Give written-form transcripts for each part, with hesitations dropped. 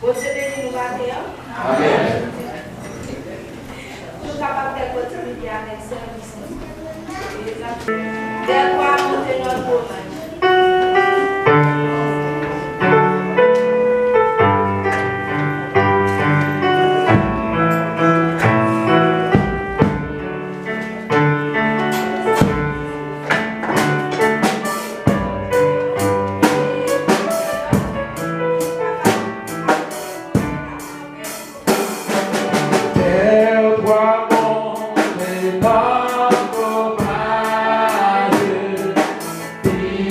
Você béni nous matin. Amen. Nous capables de continuer avec service. Dès qu'on monter notre hommage. Be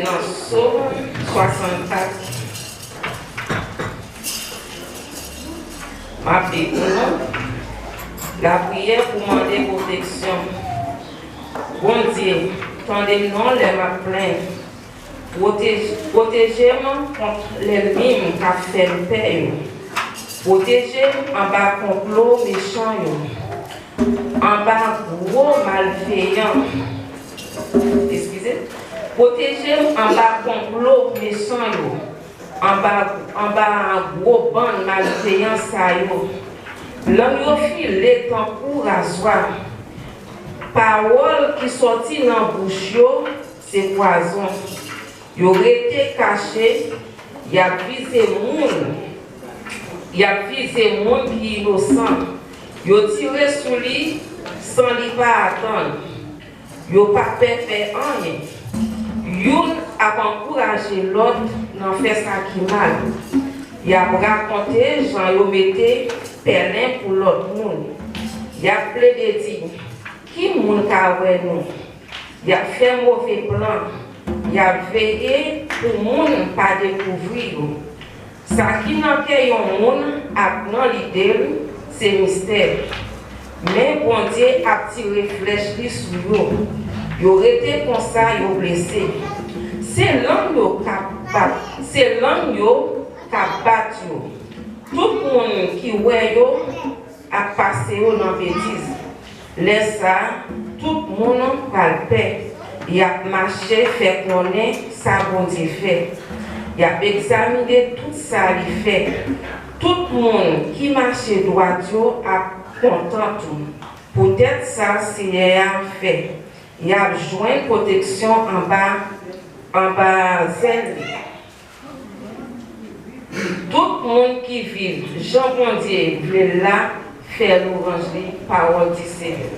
dans Psaume 64. Ma vie pour nous. La prière pour demander protection. Bon Dieu, tendez-nous les ma plainte. Protégez-moi contre l'ennemi qui a fait le père. Protégez-moi en bas complot méchant. En bas gros malveillant. Excusez. Protégez-moi en bas complot méchant. En bas gros bande malveillant ça. L'homme yo filé tant pour rasoir. Parole qui sortit dans bouche yo, c'est poison. Yo été caché, y a visé moun. Y a visé moun qui innocent. Yo tiré sur lui sans lui pas attendre. Yo pas fait rien. Youn a encouragé l'autre dans faire ça qui mal. Y a raconté Jean yo mettait perlin pour l'autre monde. Y a plaidé dit qui moun ka wè nous. Y a fait mauvais plan. Y a veillé pour moun pas découvrir. Ça qui nan kè yon moun a nan l'idée c'est mystère. Mais bon Dieu a tiré flèche li sur yo. Yo été comme ça yo blessé. C'est l'homme yo capable. C'est l'homme yo capable yo. Tout le monde qui wè yo a passé dans bêtise. Laisse ça, tout le monde va le faire. Il a marché, fait connaître ça bon Dieu fait. Il a examiné tout ça il fait. Tout le monde qui marche droit a content tout. Peut-être ça c'est un fait. Il a besoin de protection en bas zèle. Tout le monde qui vit, Jean bon Dieu, veut là faire l'orangerie, parole du Seigneur.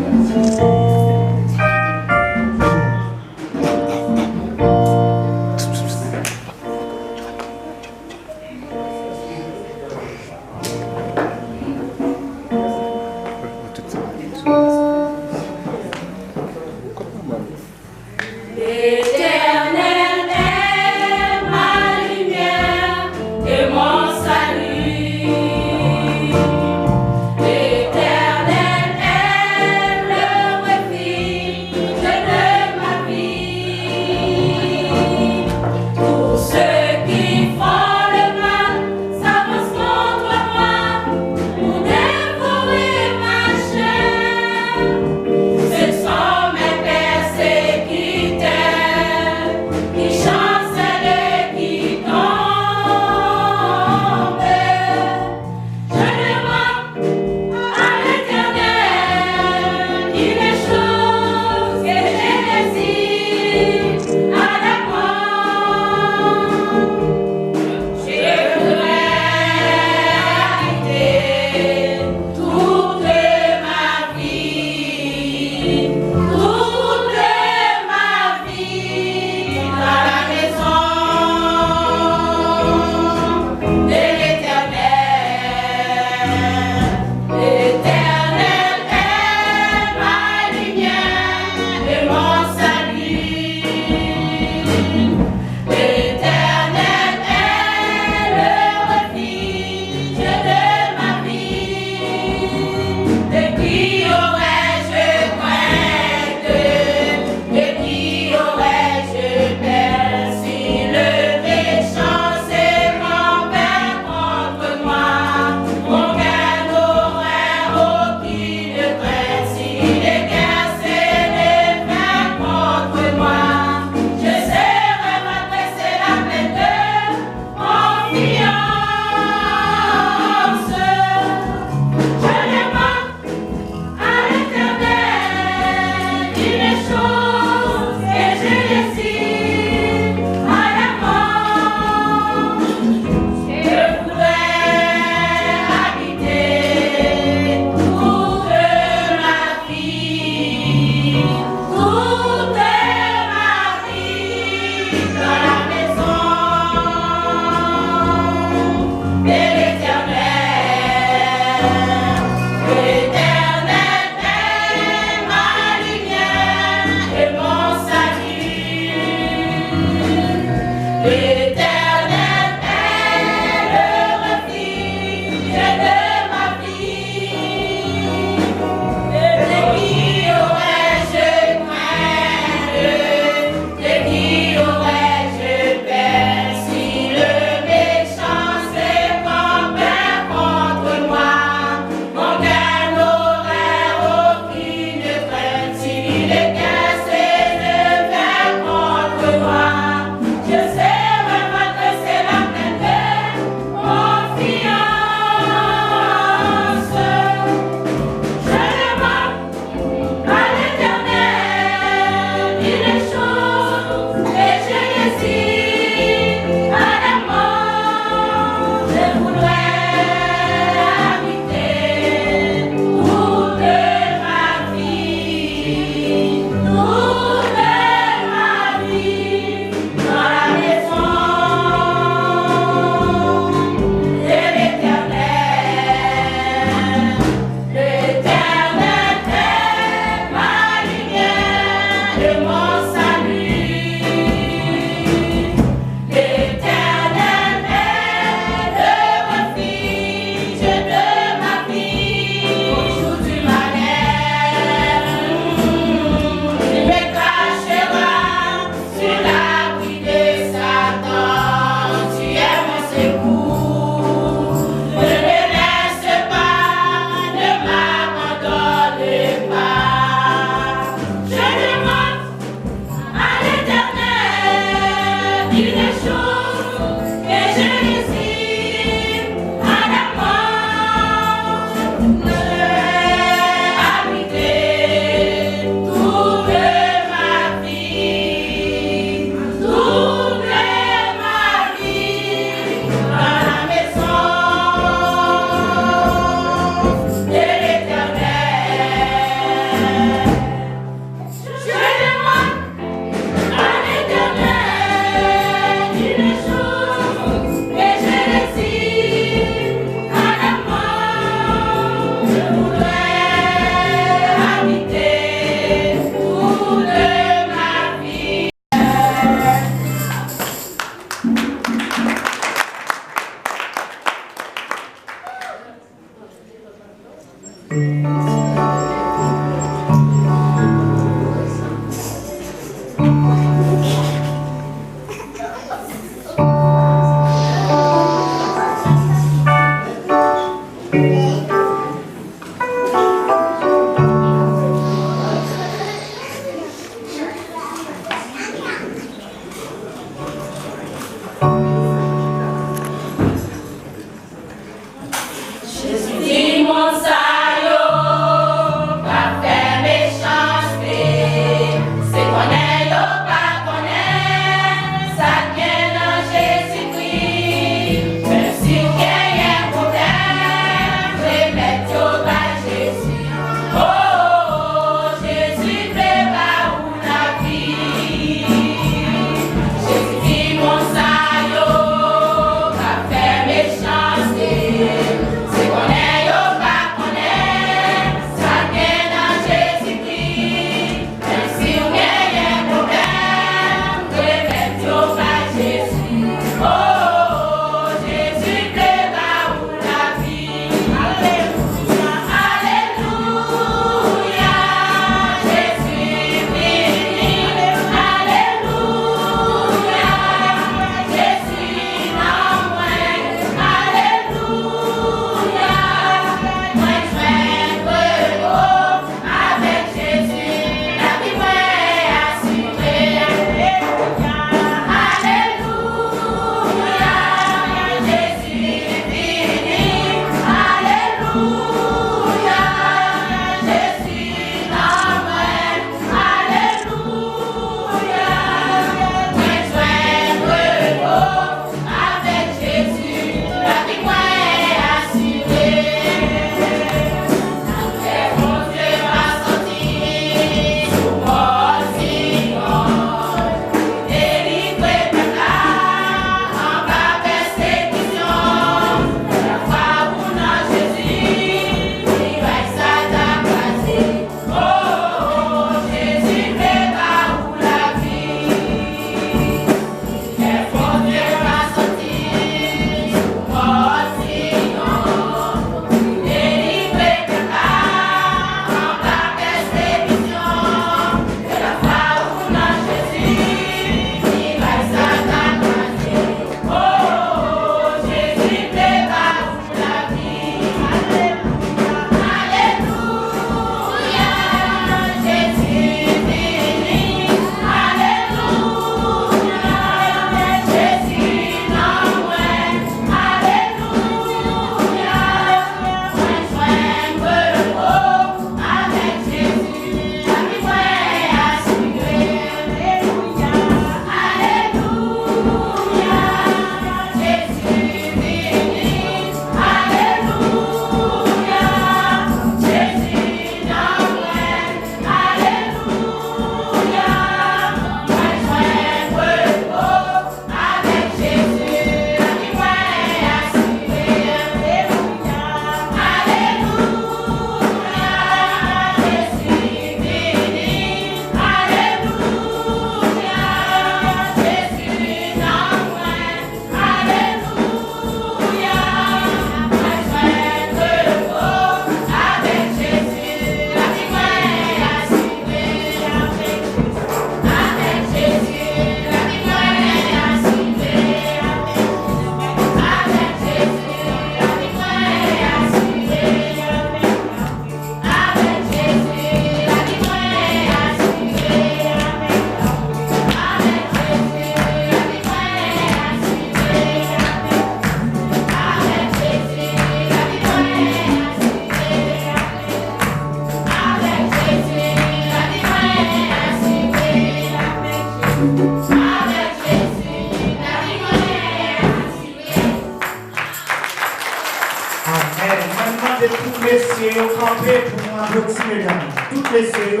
laisser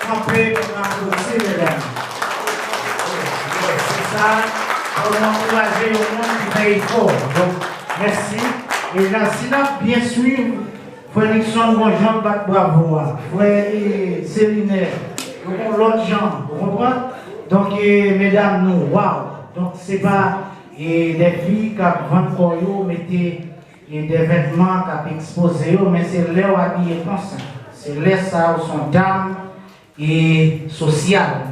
camper pour applaudisser, mesdames. C'est ça, on encourager au monde qui paye fort. Donc, merci. Et là, sinon, bien sûr, frère Nixon, bon Jean bat bravo, frère Céline, l'autre Jean, vous comprenez? Donc, mesdames, nous, waouh! Donc, c'est pas des filles qui vendent corps, mettez des vêtements qui exposés, mais c'est leur habillé comme ça. C'est leur ça, son dame et social.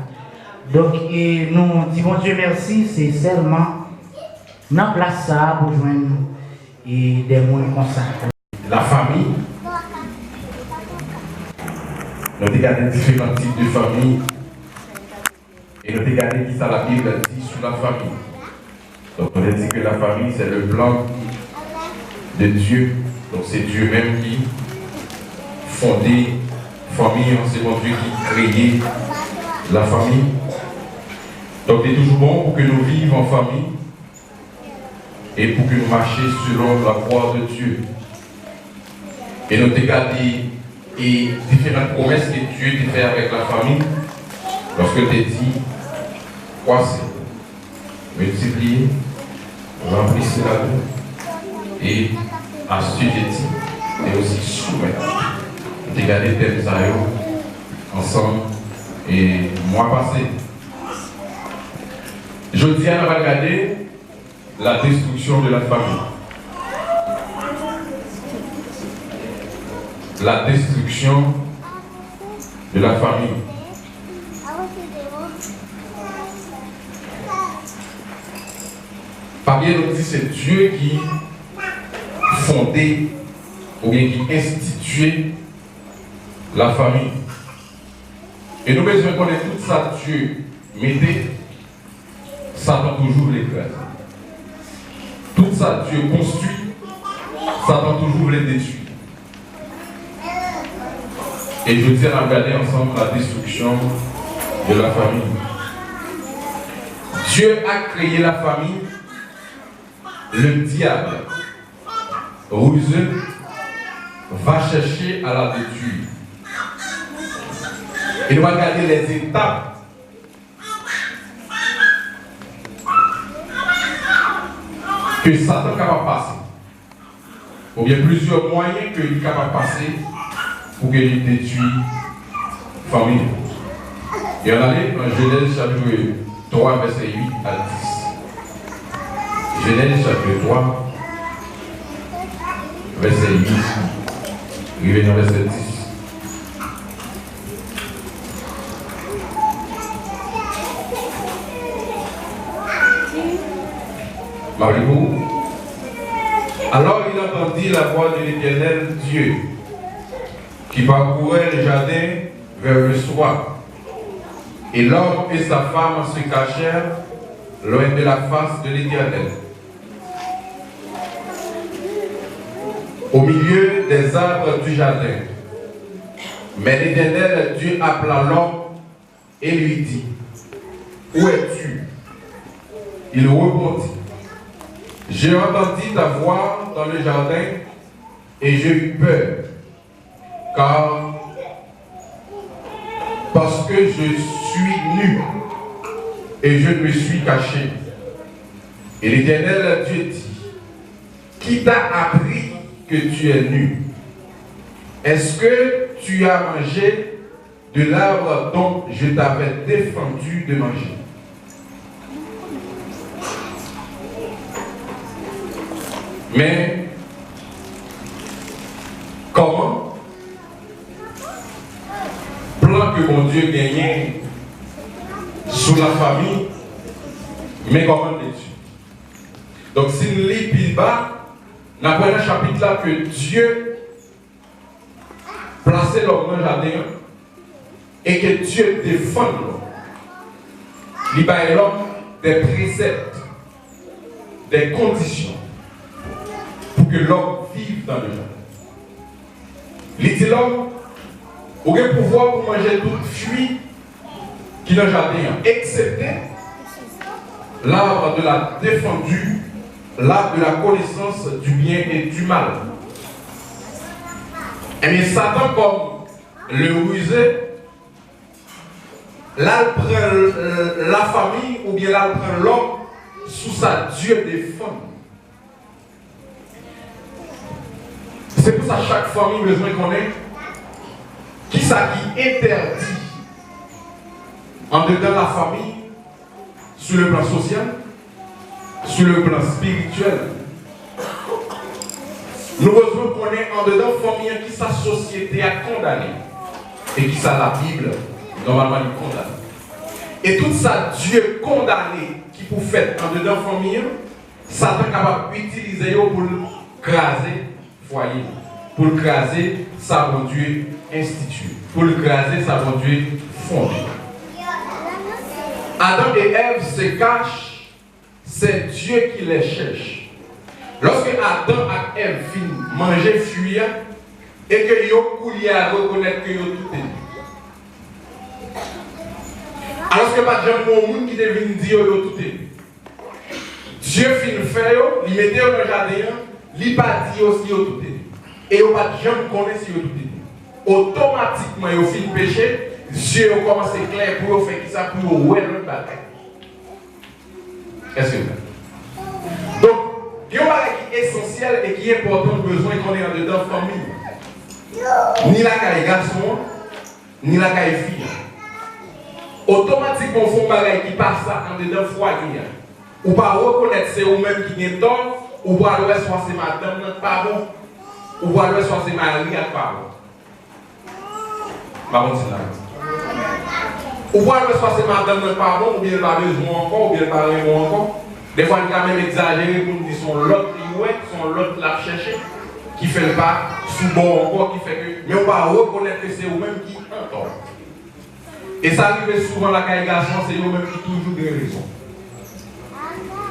Donc, nous disons Dieu merci, c'est seulement dans place ça pour joindre et des mots comme ça. La famille, nous avons regardé différents types de familles et nous avons regardé qui ça la Bible dit sur la famille. Donc on a dit que la famille c'est le plan de Dieu. Donc c'est Dieu même qui fondait la famille, c'est mon Dieu qui créait la famille. Donc c'est toujours bon pour que nous vivions en famille et pour que nous marchions selon la croix de Dieu. Et nous avons regardé et différentes promesses que Dieu t'a fait avec la famille lorsque tu dit croissez, multipliez, remplissez la vie et assujettez et aussi soumettre. Nous avons regardé thèmes ensemble et mois passé. Jeudi, on va regarder la destruction de la famille. La destruction de la famille. Fabien nous dit c'est Dieu qui fondait ou bien qui instituait la famille. Et nous besoin de connaître tout ça Dieu mettait, Satan toujours l'écrase. Tout ça Dieu construit, Satan toujours les détruit. Et je tiens à regarder ensemble la destruction de la famille. Dieu a créé la famille. Le diable, ruseux, va chercher à la détruire. Il va regarder les étapes que Satan est capable de passer. Ou bien plusieurs moyens qu'il est capable de passer pour qu'il détruise la famille. Et on allait dans Genèse chapitre 3, verset 8 à 10. Genèse chapitre 3, verset 8, arrivé dans verset 10. Marie-vous. Alors il entendit la voix de l'Éternel Dieu qui parcourait le jardin vers le soir. Et l'homme et sa femme se cachèrent loin de la face de l'Éternel, au milieu des arbres du jardin. Mais l'Éternel Dieu appela l'homme et lui dit, où es-tu? Il répondit, j'ai entendu ta voix dans le jardin et j'ai eu peur, parce que je suis nu et je me suis caché. Et l'Éternel Dieu dit, qui t'a appris que tu es nu? Est-ce que tu as mangé de l'arbre dont je t'avais défendu de manger? Mais comment? Plan que mon Dieu gagnait sous la famille, mais comment l'es-tu? Donc si nous lisons plus bas, dans le premier chapitre là que Dieu plaçait l'homme dans le jardin et que Dieu défend l'homme. Il a l'homme des préceptes, des conditions pour que l'homme vive dans le jardin. Il dit l'homme, vous avez le pouvoir pour manger toute fruit qui est dans le jardin, excepté l'arbre de la défendue, l'arbre de la connaissance du bien et du mal. Et bien Satan, comme le rusé, là, il prend la famille ou bien là, il prend l'homme sous sa Dieu des femmes. C'est pour ça que chaque famille a besoin qu'on ait qui ça qui interdit en dedans la famille sur le plan social, sur le plan spirituel. Nous besoin qu'on ait en dedans famille qui sa société a condamné et qui ça la Bible normalement il condamne. Et tout ça Dieu condamné qui pour faire en dedans famille, Satan est capable d'utiliser pour craser foyer, pour craser sa bon Dieu institué, pour craser sa bon Dieu fondé. Adam et Ève se cachent, c'est Dieu qui les cherche. Lorsque Adam et Ève finissent manger, fuir, et que yo couliez à reconnaître que yo tout est. Alors que pas de gens au monde qui devine dire yo tout est. Dieu finit faire yo, il mettait dans le jardin, il pas dit aussi yo tout est. Et yo pas de gens connaissent yo tout est. Automatiquement yo finit péché. Dieu commence à clair pour faire ça pour ouais l'autre bataille. Est-ce que donc, il y a un bagage qui est essentiel et qui est important, besoin qu'on ait en dedans famille. Ni la caille garçon, ni la caille fille. Automatiquement, il faut un bagage qui passe en dedans foyer. Ou pas reconnaître c'est vous-même qui est tort, ou pas le soit c'est madame notre pas bon, ou pas le soit c'est Marie qui pas bon. Pas bon, c'est là. Ou bien le soit c'est madame notre pas bon, ou bien pas besoin encore, ou bien pas vraiment encore. Des fois, on a quand même exagéré pour nous dire son l'autre qui son l'autre l'a cherché, qui fait le pas, sous bon encore, qui fait que. Mais on va reconnaître que c'est vous-même qui entend. Et ça arrive souvent la caille garçon, c'est vous-même qui toujours des raisons.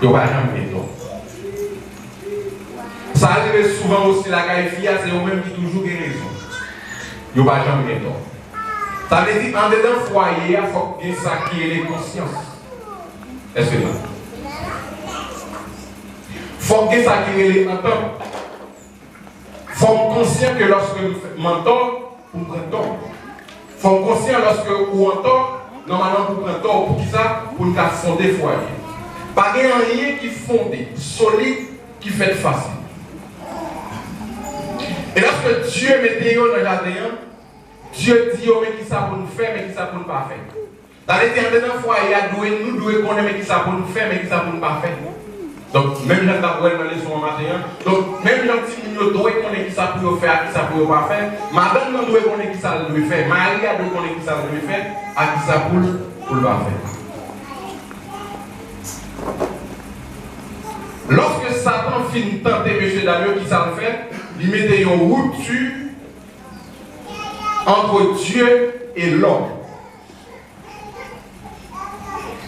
Il n'y a pas jamais tort. Ça arrive souvent aussi la caille fille, c'est vous-même qui toujours des raisons. Il n'y a pas jamais tort. Ça veut dire en dedans foyer, il faut bien ça qui est les consciences. Est-ce que là? Il faut que ça qui est les entend. Il faut être conscient que lorsque nous mentons, nous prenons tort. Il faut être conscient lorsque nous entendons, normalement nous prenons tort. Pour qui ça? Pour nous fonder le foyer. Pas rien qui fondé, solide, qui fait facile. Et lorsque Dieu met dans le jardin, Dieu dit mais qui ça pour nous faire, mais qui ça pour nous pas faire. Dans l'éternel dans le foyer, nous devons connaître mais qui ça pour nous faire, mais qui ça pour nous pas faire. Donc, même dans la leçon matin, donc même dans les petits doit connaître qui ça pour faire, qui ça pour pas faire. Madame doit connaître qui ça doit faire, Maria doit connaître qui ça doit faire, à qui ça pour pas faire. Lorsque Satan finit de tenter M. Daniel, qui ça le fait, il mettait une rupture entre Dieu et l'homme.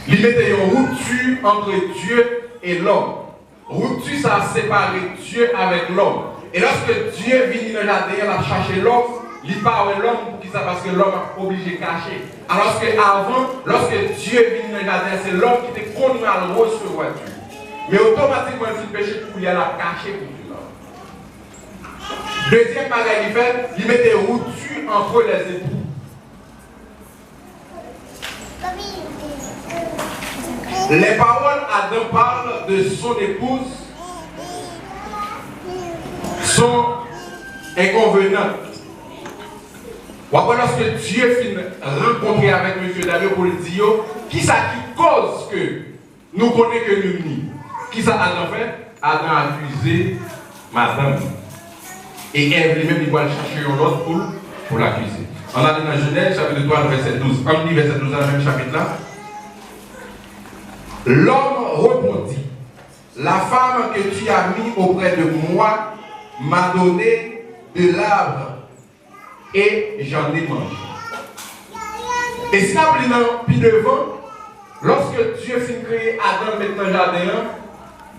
Il mettait une rupture entre Dieu et l'homme. Rupture, ça a séparé Dieu avec l'homme. Et lorsque Dieu vient dans le jardin, il a cherché l'homme, il parle de l'homme pour qui ça parce que l'homme est obligé de cacher. Alors qu'avant, lorsque Dieu vient dans le jardin, c'est l'homme qui était connu à le recevoir Dieu. Mais automatiquement, il fait péché pour lui, il a caché pour Dieu. Deuxième bagage, il fait, il met des ruptures entre les époux. Les paroles Adam parle de son épouse sont inconvenantes. Lorsque Dieu finit rencontrer avec M. Daniel pour le dire, qui ça qui cause que nous connaissons que nous ni? Qui ça Adam fait? Adam a accusé madame. Et Ève lui-même, il va chercher un autre pour l'accuser. On a dit dans Genèse, chapitre 3, verset 12. On dit verset 12 dans le même chapitre-là. L'homme répondit, la femme que tu as mis auprès de moi m'a donné de l'arbre et j'en ai mangé. Et si on puis devant, lorsque Dieu finit de créer Adam maintenant dans le jardin,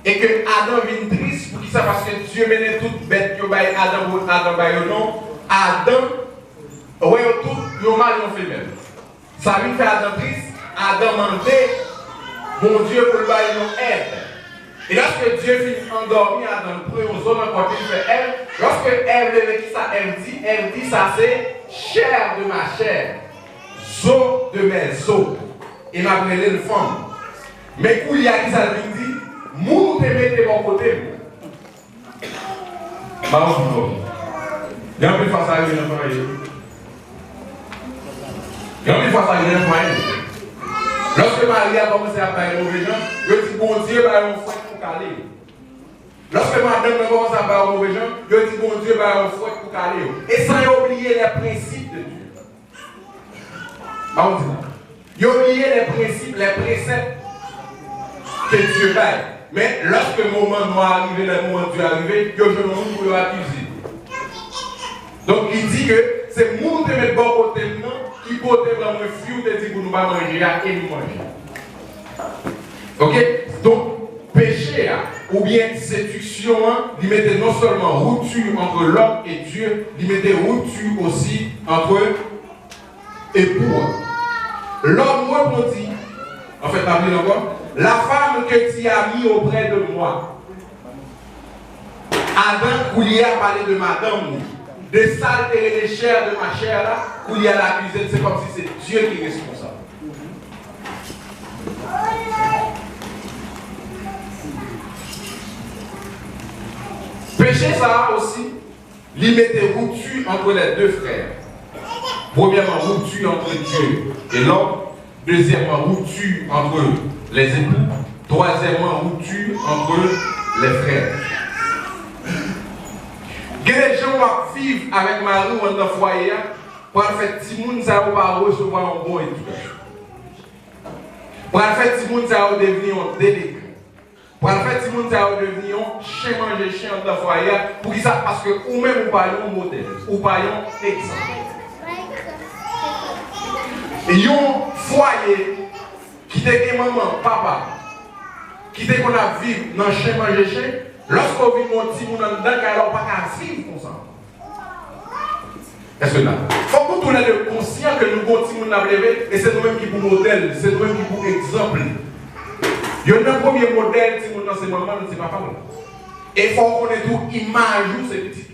et que Adam vient triste pour qui ça parce que Dieu menait toute bête que Adam ou Adam non, Adam, ouais, tout, le mâle et le femelle. Ça vient faire Adam triste, Adam demandait, mon Dieu, pour le bailler aide. Et lorsque Dieu finit endormi dans le premier zone encore il fait Ève, lorsque Ève lève qui ça, elle dit ça c'est chair de ma chair, os de mes os. Et m'a appelé une femme. Mais quand il y a qui ça lui dit, moun te mette de mon côté. Il y a une fois ça arrive dans le foyer. Il y a une fois ça arrive dans le foyer. Lorsque Marie a commencé à parler mauvais gens, je dis bon Dieu, bah on fouette pour caler. Lorsque madame a commencé à parler mauvais gens, je dis bon Dieu, bah on fouette pour caler. Et sans oublier les principes de Dieu. Bah on dit ça. Il oublié les principes, les préceptes que Dieu baille. Mais lorsque le moment doit arriver, le moment Dieu arriver, il y a un monde pour accuser. Donc il dit que c'est le monde qui met bon côté maintenant qui peut vraiment fuir de dire que nous allons manger et nous manger. Ok? Donc péché ou bien séduction, il mettait non seulement rupture entre l'homme et Dieu, il mettait rupture aussi entre époux. L'homme répondit, en fait, la Bible encore, la femme que tu as mis auprès de moi. Adam, où il a parlé de madame, de saleté et de chair de ma chair là, où il y a l'accusé, c'est comme si c'est Dieu qui est responsable. Péché, ça aussi, il mettait rupture entre les deux frères. Premièrement, rupture entre Dieu et l'homme. Deuxièmement, rupture entre les époux. Troisièmement, rupture entre les frères. Que les gens vivent avec Marie ou dans le foyer pour faire petit monde, ça va pas recevoir un bon éducation. Pour faire petit monde, ça va devenir un délégué. Pour faire petit monde, ça va devenir un chien manger chien dans le foyer. Pour ça, parce que ou même ou pas un modèle, ou pas un exemple. Et un foyer qui était maman, papa, qui était qu'on a vécu dans le chien manger chien, lorsqu'on vit mon petit monde dans le cas, on ne peut pas vivre comme ça. Est-ce que là? Il faut que nous soyons conscients que nous continuons à lever et c'est nous-mêmes qui pour modèle, c'est nous-mêmes qui pour exemple. Il y a un premier modèle, si nous dans ces moments, nous ne sommes pas parler. Et il faut qu'on ait tout image ou c'est petit.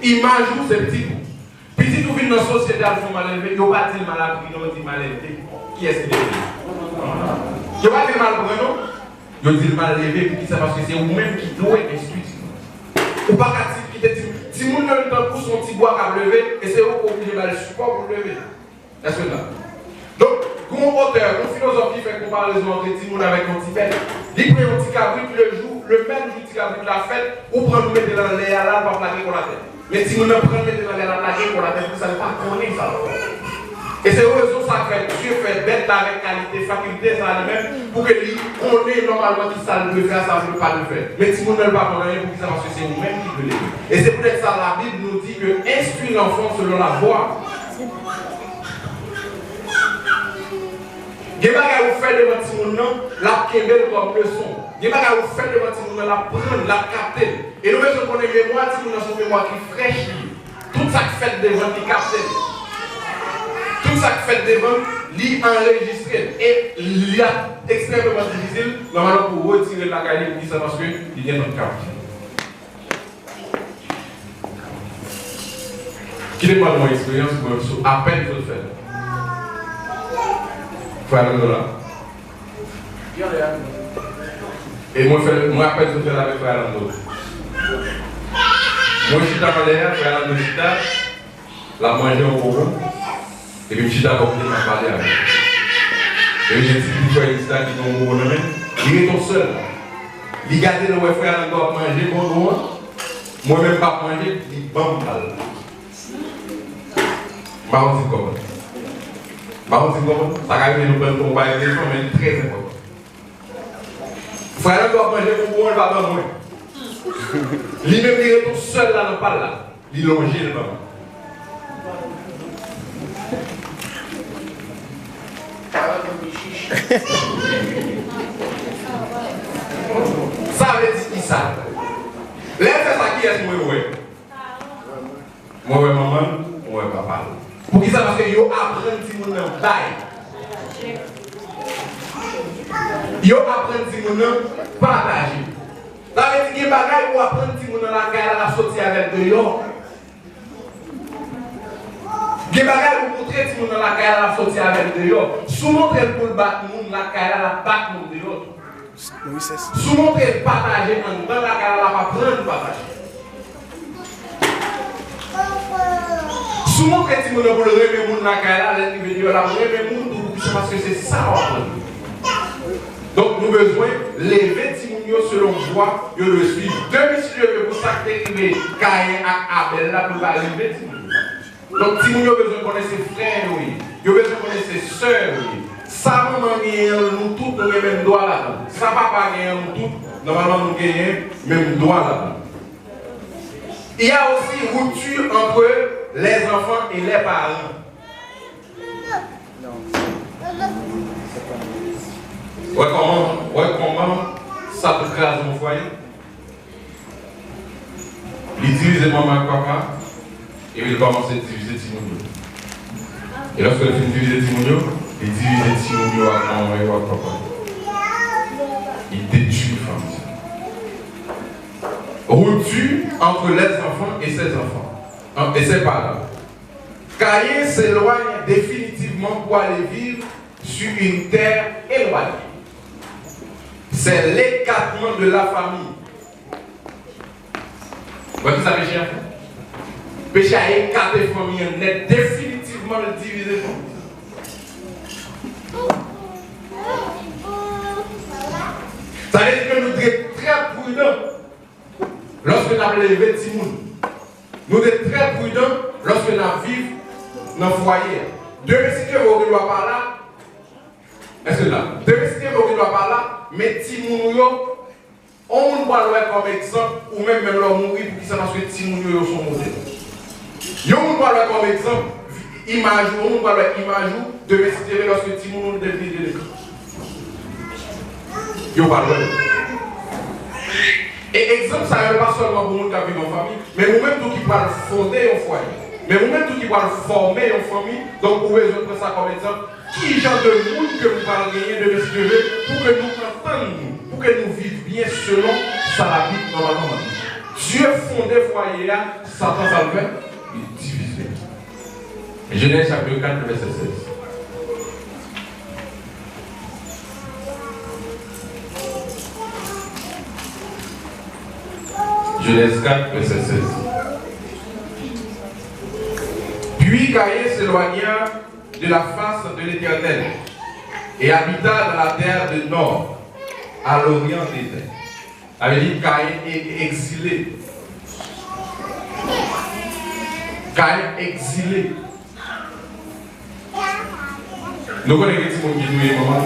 Image ou c'est petit. Petit ou vient dans la société à fond mal élevé, il n'y a pas de mal appris, il n'y a pas de mal élevé. Qui est-ce qui est élevé? Il n'y a pas de mal appris, non? Il y a de mal élevé, parce que c'est vous-même qui doit instruire. Ou pas qu'à dire, si vous n'avez pas pour son petit bois à lever, et c'est vous qui obligez le support pour le lever. Est-ce que là? Donc, comme auteur, une philosophie fait comparaison entre les petits avec un petit père. Il prend un petit cabrit le jour, le même jour petit cabrit de la fête, ou prend le mettre dans l'air là, pour plaquer pour la tête. Mais si vous ne prenez pas la plaquer pour la tête, vous ne savez pas connaître ça. Et c'est raison ça fait Dieu fait bête avec qualité, faculté, ça lui-même, pour que lui connaisse normalement qui ça le faire, ça ne peut pas le faire. Mais si vous ne le pas connaître, pour qu'il sache que c'est vous-même qui le l'aider. Et c'est peut-être ça la Bible nous dit que instruire l'enfant selon la voie. Il y a des gens qui font devant tout le monde, la kébel comme leçon. Il y a des gens qui font devant tout le monde, la prendre, la capter. Et nous, nous connaissons les mémoires, si nous avons une mémoire qui fraîche, tout ça qui fait devant qui capte. Tout ça qui fait devant, lui enregistré. Et il y a extrêmement difficile, normalement, pour retirer la qualité pour ça parce qu'il y a notre capte. Qui n'est pas de mon expérience pour à peine je le fais. Frère Andola. Et moi, à peine je fais avec Frère Andola. Moi, je suis dans l'air, Frère Andola, la manger au bobo. Et puis, je suis d'accord pour m'a parlé avec. Et j'ai dit que Frère Andola qui est au bobo, il est tout seul. Il garde le Frère Andola manger, bon, moi-même pas manger, il bam mal. Bah, on dit comment? Bah, on dit comment? Ça arrive nous prendre combat et défendre, mais c'est très important. Frère doit manger pour moi, il va pas moi. Lui-même, il est tout seul là, dans pas là. Il longe le maman. Ça veut dire qui ça? Là, c'est ça qui est moi, ouais. Moi, ouais, maman, moi, ouais, papa. Pour qui ça? Parce que yo apprend si mon nom bail. Yo apprendre si mon partager. Ça veut dire que bagaille pour apprendre si mon la caille la sortir avec de yo. Des bagages pour montrer si mon la caille la sortir avec de yo. Sous montrer pour battre mon la caille la battre mon de yo. Sous montrer partager dans la caille la pas prendre partager. Sous montrer si mon pour le remettre mon la caille la le la remettre mon parce que c'est ça on apprend. Donc nous avons besoin de lever Timounio selon voie, de le suivre. Deux messieurs pour ça que écrivez Caïn et Abel là pour lever Timounio. Donc Timounio a besoin de connaître ses frères, oui. Il a besoin de connaître ses soeurs, oui. Ça maman gagne nous tous nous même droit là-dedans. Ça papa gagne nous tous, normalement nous gagnons même droit là-dedans. Il y a aussi rupture entre les enfants et les parents. Ouais, comment ça te crase mon foyer? Il divise maman et papa, et il commence à diviser Timounio. Et lorsque il finit de diviser Timounio, il divise Timounio à maman et à papa. Il détruit la famille. Rupture entre les enfants et ses enfants, et ses parents. Caïn s'éloigne définitivement pour aller vivre sur une terre éloignée. C'est l'écartement de la famille. Vous voyez ça, péché? Péché a écarté la famille, on est définitivement le divisé. Ça veut dire que nous sommes très prudents lorsque nous avons levé Timoun. Nous sommes très prudents lorsque nous vivons dans le foyer. Deux messieurs qui doivent par là. Est-ce que là? Deux messieurs qui doivent par là. Mais Timounio, on doit le comme exemple, ou même leur mourir pour qu'ils sachent que Timounio sont modèles. On doit le comme exemple, image, on doit le image de messieurs lorsque Timounio devient de l'écran. Yo pas le. Et exemple, ça n'est pas seulement pour nous qui vivent en famille, mais nous-mêmes tous qui parlent fonder un foyer. Mais nous-mêmes tous qui parlent former une famille, donc vous pouvez prendre ça comme exemple. Qui genre de monde que nous parlons gagner de l'esclavage pour que nous entendions, pour que nous vivions bien selon sa vie normalement. Dieu fondé foyer, Satan ça le fait, il divise. Genèse chapitre 4, verset 16. Genèse 4, verset 16. Puis Caïn s'éloigna de la face de l'Éternel et habita dans la terre du nord, à l'orient d'Éden. Ça veut dire Caïn est exilé. Caïn exilé. Nous connaissons les gens qui tuent maman.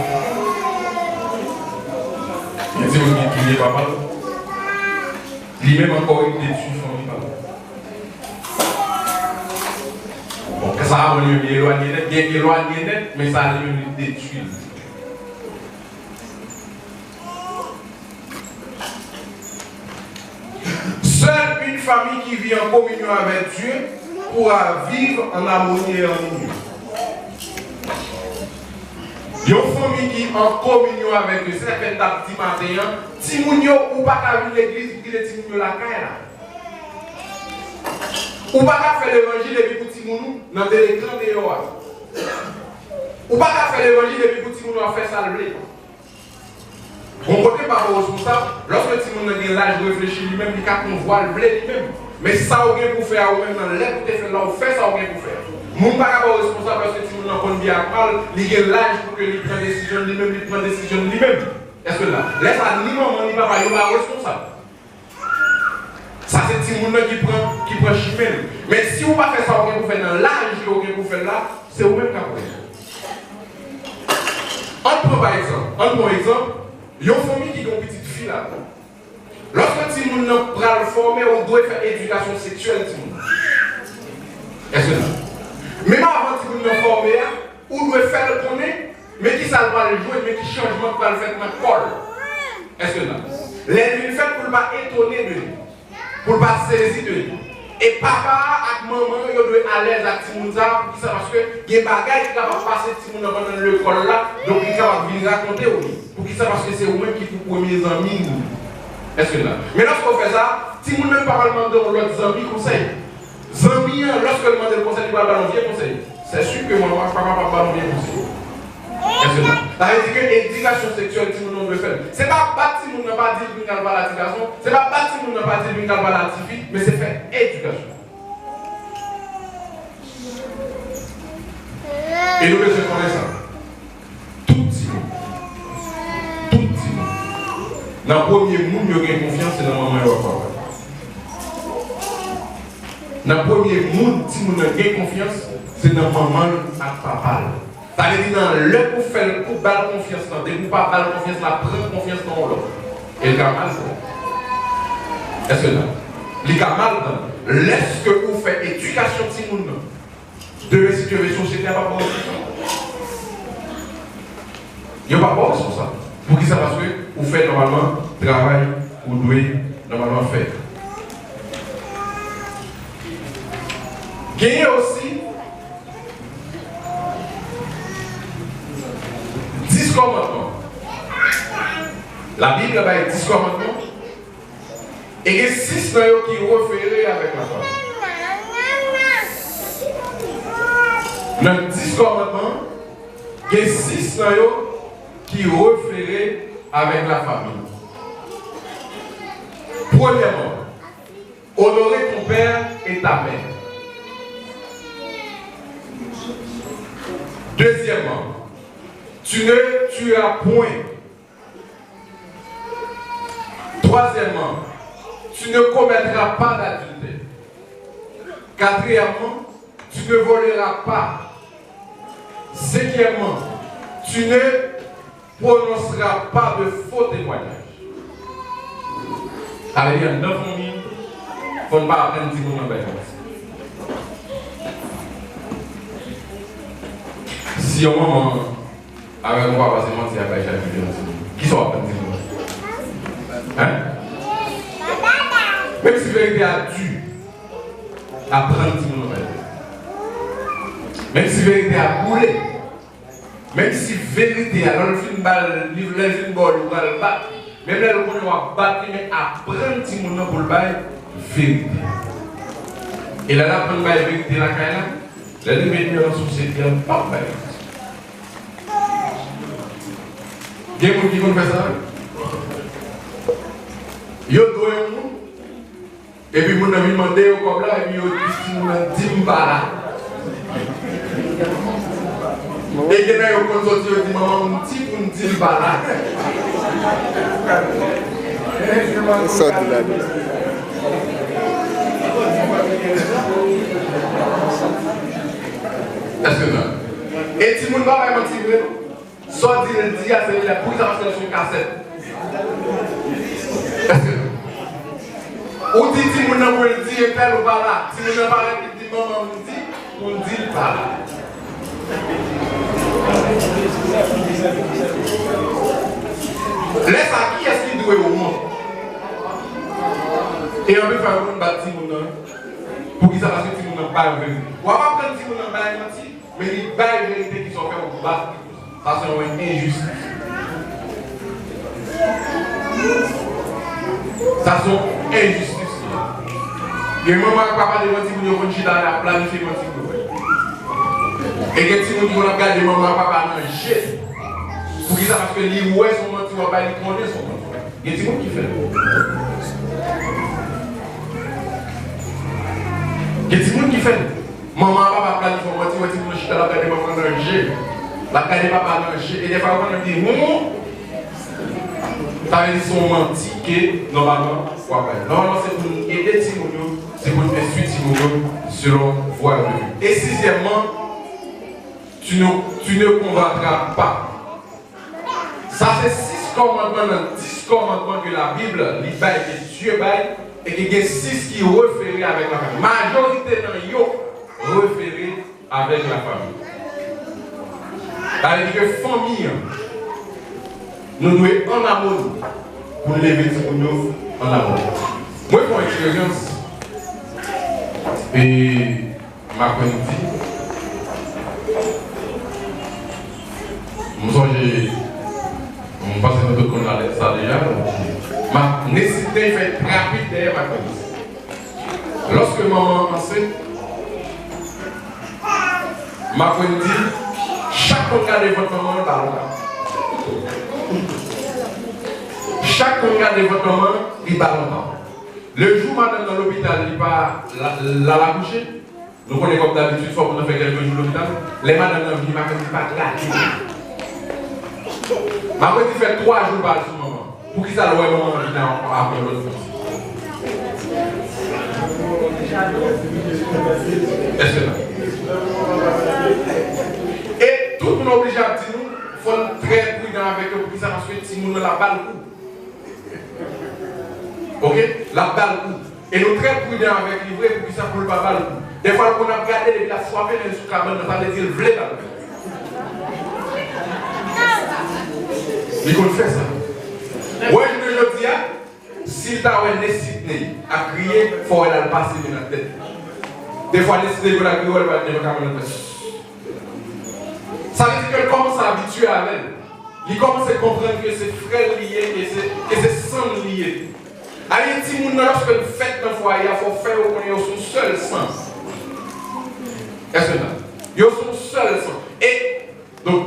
Les gens qui tuent papa. Lui-même encore il détruit son papa. Bon, ça va bien éloigné net, mais ça va lui détruire. Seule une famille qui vit en communion avec Dieu pourra vivre en harmonie et en union. Une famille qui est en communion avec Dieu, c'est ce qu'on a dit matin, Timounio ou pas qu'à l'église, il est Timounio la caille. Ou pas faire l'évangile depuis pour Timoun dans l'écran de Yoa. Ou pas faire l'évangile depuis pour Timoun à faire ça le blé. On côté pas responsable, lorsque Timoun a l'âge de réfléchir lui-même, il a convoit le blé lui-même. Mais ça ou bien pour faire ou même dans l'air pour faire là, on fait ça ou bien pour faire. Mon pas responsable lorsque Timoun a connu bien à parler, il a l'âge pour que lui prenne décision lui-même, il prend décision lui-même. Est-ce que là, laisse à ni maman ni papa, il n'est pas responsable. Ça c'est Timoun qui prend chimène. Mais si vous ne faites pas ça, vous faites dans l'âge que vous faites là, c'est vous-même qui avez. On prend par exemple, il y a une famille qui a une petite fille là. Lorsque Timoun va le former, on doit faire éducation sexuelle Timoun. Est-ce que là? Même avant Timoun va former, on doit faire le connaître, mais qui ça va le jouer, mais qui changement va le faire dans le col. Est-ce que là? Les lui fait pour ne pas étonner de lui. Pour ne pas saisir de lui. Et papa et maman, ils doivent être à l'aise avec Timoun parce que il y a des bagages qui vont passer Timoun dans l'école là, donc ils vont venir raconter au lit. Pour qui ça? Parce que c'est vous-même qui vous premiers amis. Est-ce que là? Mais lorsqu'on fait ça, si vous même pas demander l'autre ami conseil. Zami, lorsque vous demandez le conseil, il va donner un conseil. C'est sûr que moi, je ne vais pas donner un conseil. Est-ce que là? Ça veut dire que l'éducation sexuelle, si nous ne le faisons, ce n'est pas battre si nous ne pas dire qu'on n'a pas l'éducation, ce n'est pas battre si nous ne pas dire qu'on n'a pas l'activité, mais c'est faire éducation. Et nous devons connaître ça. Tout petit monde. Tout petit monde. Dans le premier monde, il y a confiance, c'est dans le maman et le papa. Dans le premier monde, si nous avons confiance, c'est dans maman et papa. Ça veut dire dans le pour faire pour battre confiance, dans le pour pas battre confiance, la prendre confiance dans l'autre. Et le cas mal, c'est. Est-ce que là? Le cas mal, laisse que vous faites éducation de monde. De si tu veux société, il n'y a pas de il n'y a pas de sur ça. Pour qui ça? Parce que vous faites normalement travail, vous devez normalement faire. Gagner aussi 10 commandements. La Bible a 10 commandements. Et il y a 6 qui réfèrent avec la femme. Dans 10 commandements, il y a 6 qui réfèrent avec la famille. Premièrement, honorer ton père et ta mère. Deuxièmement, tu ne tueras point. Troisièmement, tu ne commettras pas d'adultère. Quatrièmement, tu ne voleras pas. Cinquièmement, tu ne prononceras pas de faux témoignages. Alors, il y a 9 000, il ne faut pas apprendre 10 000 dans la si on maman avec mon papa c'est menti avec la vie, qui sont apprendre 10 000? Hein? Même si la vérité a dû apprendre 10 000 dans la vie. Même si la vérité a boulé. Même si la vérité a l'enfant une balle, une balle, ou le battre. Même là, le monde va battre, mais apprendre 10 000 pour le bail, vérité. Et là, apprendre la vérité, la caille, là, les venir dans la société, pas de bail. Il y a des gens qui vont faire ça. Ils ont donné un mot. Et puis, ils ont demandé au comme là, et puis ils ont dit 10 balles. Et il y en a qui ont sorti, ils ont dit maman, on dit pour nous 10 balles. Ça de la vie. Est-ce que non? Et si vous ne va pas mentir, soit dit à celui-là, pour ça parce que sur une cassette. Est-ce que ou dit si vous ne pouvez le dire, tel ou pas là. Si vous ne parlez pas, dit maman, on dit pas là. Laisse à qui est-ce qu'il doit au monde? Et on peut faire un bâti pour qu'il s'appelle si vous n'avez pas la vérité. On va pas prendre si vous n'avez pas la vérité, mais il y a des vérités qui sont faites au combat. Ça c'est une injustice. Ça c'est une injustice. Il y a un moment où papa de mentir pour nous chita à planifier mentir pour nous. Et que si nous avons regardé maman papa manger, pour qu'ils sachent que les ouais sont mentis, on va pas les connaître son mentir. Il y a des gens qui font. Il y a des gens qui font. Maman papa planifier mentir, on va dire que nous chita à regarder maman manger. La regarder papa manger. Et des fois on dit ça veut dire qu'ils sont mentis que normalement, normalement c'est pour nous aider Timono, c'est pour nous faire suivre Timono selon voie de vue. Et sixièmement, tu ne convaincras pas. Ça c'est 6 commandements, 10 commandements que la Bible libère, que Dieu baille, et qu'il y a 6 qui réfèrent avec la famille. Majorité dans yo réfèrent avec la famille. Ça veut dire que famille, nous devons en amour pour lever nous en amour. Moi, pour expérience, et ma connaissance, je On pense que nous connaissons ça déjà. Ma nécessité fait rapide derrière ma connaissance. Lorsque maman enceinte, ma femme dit, chaque regard de votre maman parle. Chaque regard de votre maman, il parle. Le jour où madame dans l'hôpital, il va la coucher. Nous connaissons comme d'habitude, il faut qu'on fait quelques jours à l'hôpital. Les madames dans la vie, ma femme dit pas là. Ma femme dit fait 3 jours par ce moment. Pour qu'il s'alloue maman après l'autre fois. Est-ce que là? Et tout le monde est obligé à dire nous, il faut être très prudent avec eux pour qu'ils s'en ensuite si nous ne la balle coup. Ok? La balle coup. Et nous très prudents avec l'ivraie pour qu'ils s'en fout pas balle coup. Des fois qu'on a regardé les glaces soivées dans le sous-cabane, on va dire le vlé dans le mais qu'on fait ça. Ouais, je me dis, si tu as nécessité à crier, il faut aller le passer dans la tête. Des fois, nécessité de la crier, elle va être dans la tête. Ça veut dire qu'elle commence à s'habituer à elle. Il commence à comprendre que c'est frère lié, que c'est sang lié. Allez, si vous lorsque vous faites dans le foyer, il faut faire au moins son seul sens. Est-ce que là? Il y a son seul sens. Et donc,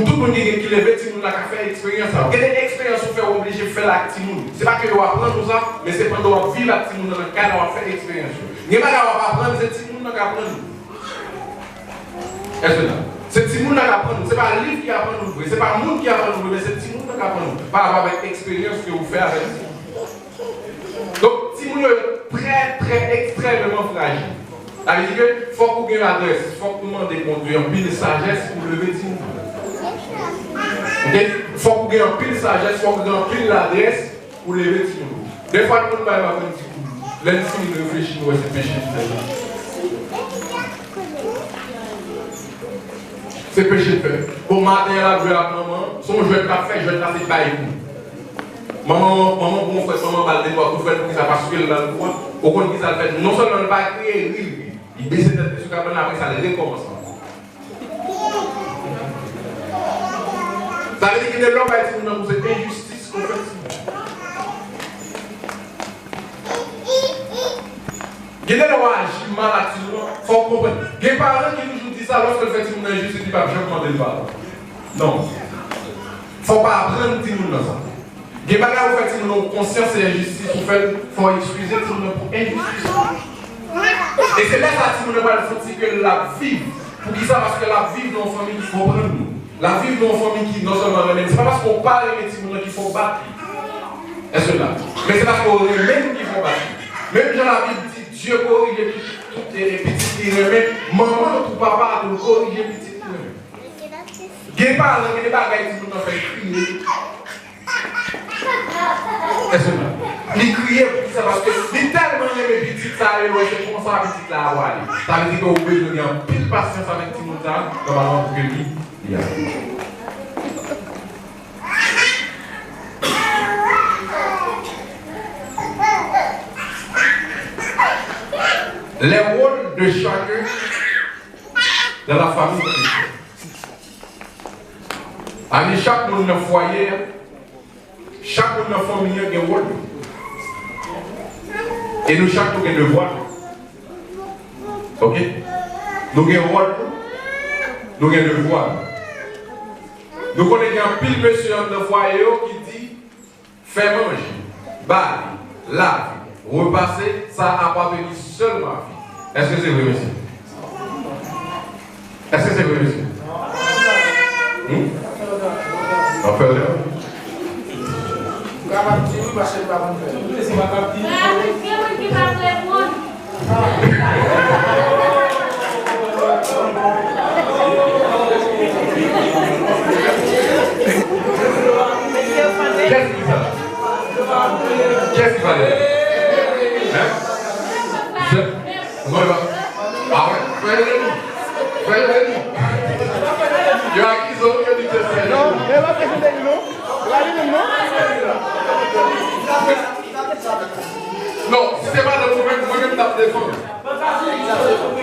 tout le monde dit qu'il est vêtu, nous avons fait l'expérience. Quelle expérience vous fait obligé de faire l'activité? Ce n'est pas que vous apprenez ça, mais c'est pendant que vous vivez l'activité dans le cadre où vous fait l'expérience. Vous n'avez pas apprendre, c'est tout le monde qui apprend. Est-ce que là? C'est tout le monde qui apprend. Ce n'est pas le livre qui apprend, ce n'est pas le monde qui apprend, mais c'est tout le monde qui apprend. Par rapport avec l'expérience que vous faites avec vous. Donc, si vous êtes très extrêmement fragile, ça veut dire qu'il faut que vous ayez l'adresse, il faut que vous demandez de conduire un pile de sagesse pour lever le timon. Il faut que vous ayez un pile de sagesse, il faut que vous ayez un pile d'adresse pour lever le timon. Des fois, le monde va faire un petit coup. L'insigne réfléchit, c'est péché. C'est péché de faire. Pour matin, elle a joué à maman, son jeu de café, je vais casser par vous. Maman, bon frère, maman va le débat pour faire pour que ça passe sur le coin. Au compte qui ça le fait, non seulement elle va crier, il baisse la tête sur le cabane, après ça le recommence. Ça veut dire que l'homme va dire que c'est injustice qu'on fait. Il y a des gens qui agissent mal activement, il faut comprendre. Il y a des parents qui toujours disent ça lorsque le fait une injustice, ils ne peuvent jamais demander le pardon. Non. Il ne faut pas apprendre tout le monde dans ça. Il y a des gens qui ont conscience et injustice, il faut excuser tout le monde pour injustice. Et c'est là que tout le monde va sentir que la vive, pour qui ça, parce que la vive dans une famille qui comprend nous. La vive dans une famille qui non seulement remède, ce n'est pas parce qu'on parle de tout le monde qu'il faut battre. Est-ce que là? Mais c'est parce qu'on remède qu'il faut battre. Même dans la Bible dit, Dieu corrige toutes les petites qui remèdent. Maman ou papa nous corrige les petites qui remèdent. Il y a des parents qui ne font pas crier. Est-ce que là? Il criait pour ça parce que il tellement aimé petit ça et c'est pour ça petit là à voir. Ça veut dire que vous pouvez donner un pile patience avec tout le monde normalement pour que lui y a. Les rôles de chacun dans la famille chrétienne. Avec chaque monde dans le foyer, chaque monde dans la famille a un rôle. Et nous, chaque monde a un devoir. Ok? Nous avons un rôle, nous avons un devoir. Nous connaissons un pile monsieur dans le foyer qui dit fais manger, bailler, laver, repasser, ça appartient seulement à la vie. Est-ce que c'est vrai, monsieur? Est-ce que c'est vrai, monsieur? On fait le Qu'est-ce qu'il va dire? Ah ouais, fais-le-nous. Il y a qui sont qui dit que c'est non, mais va faire des non. Non, si c'est pas de moi-même tape défendre.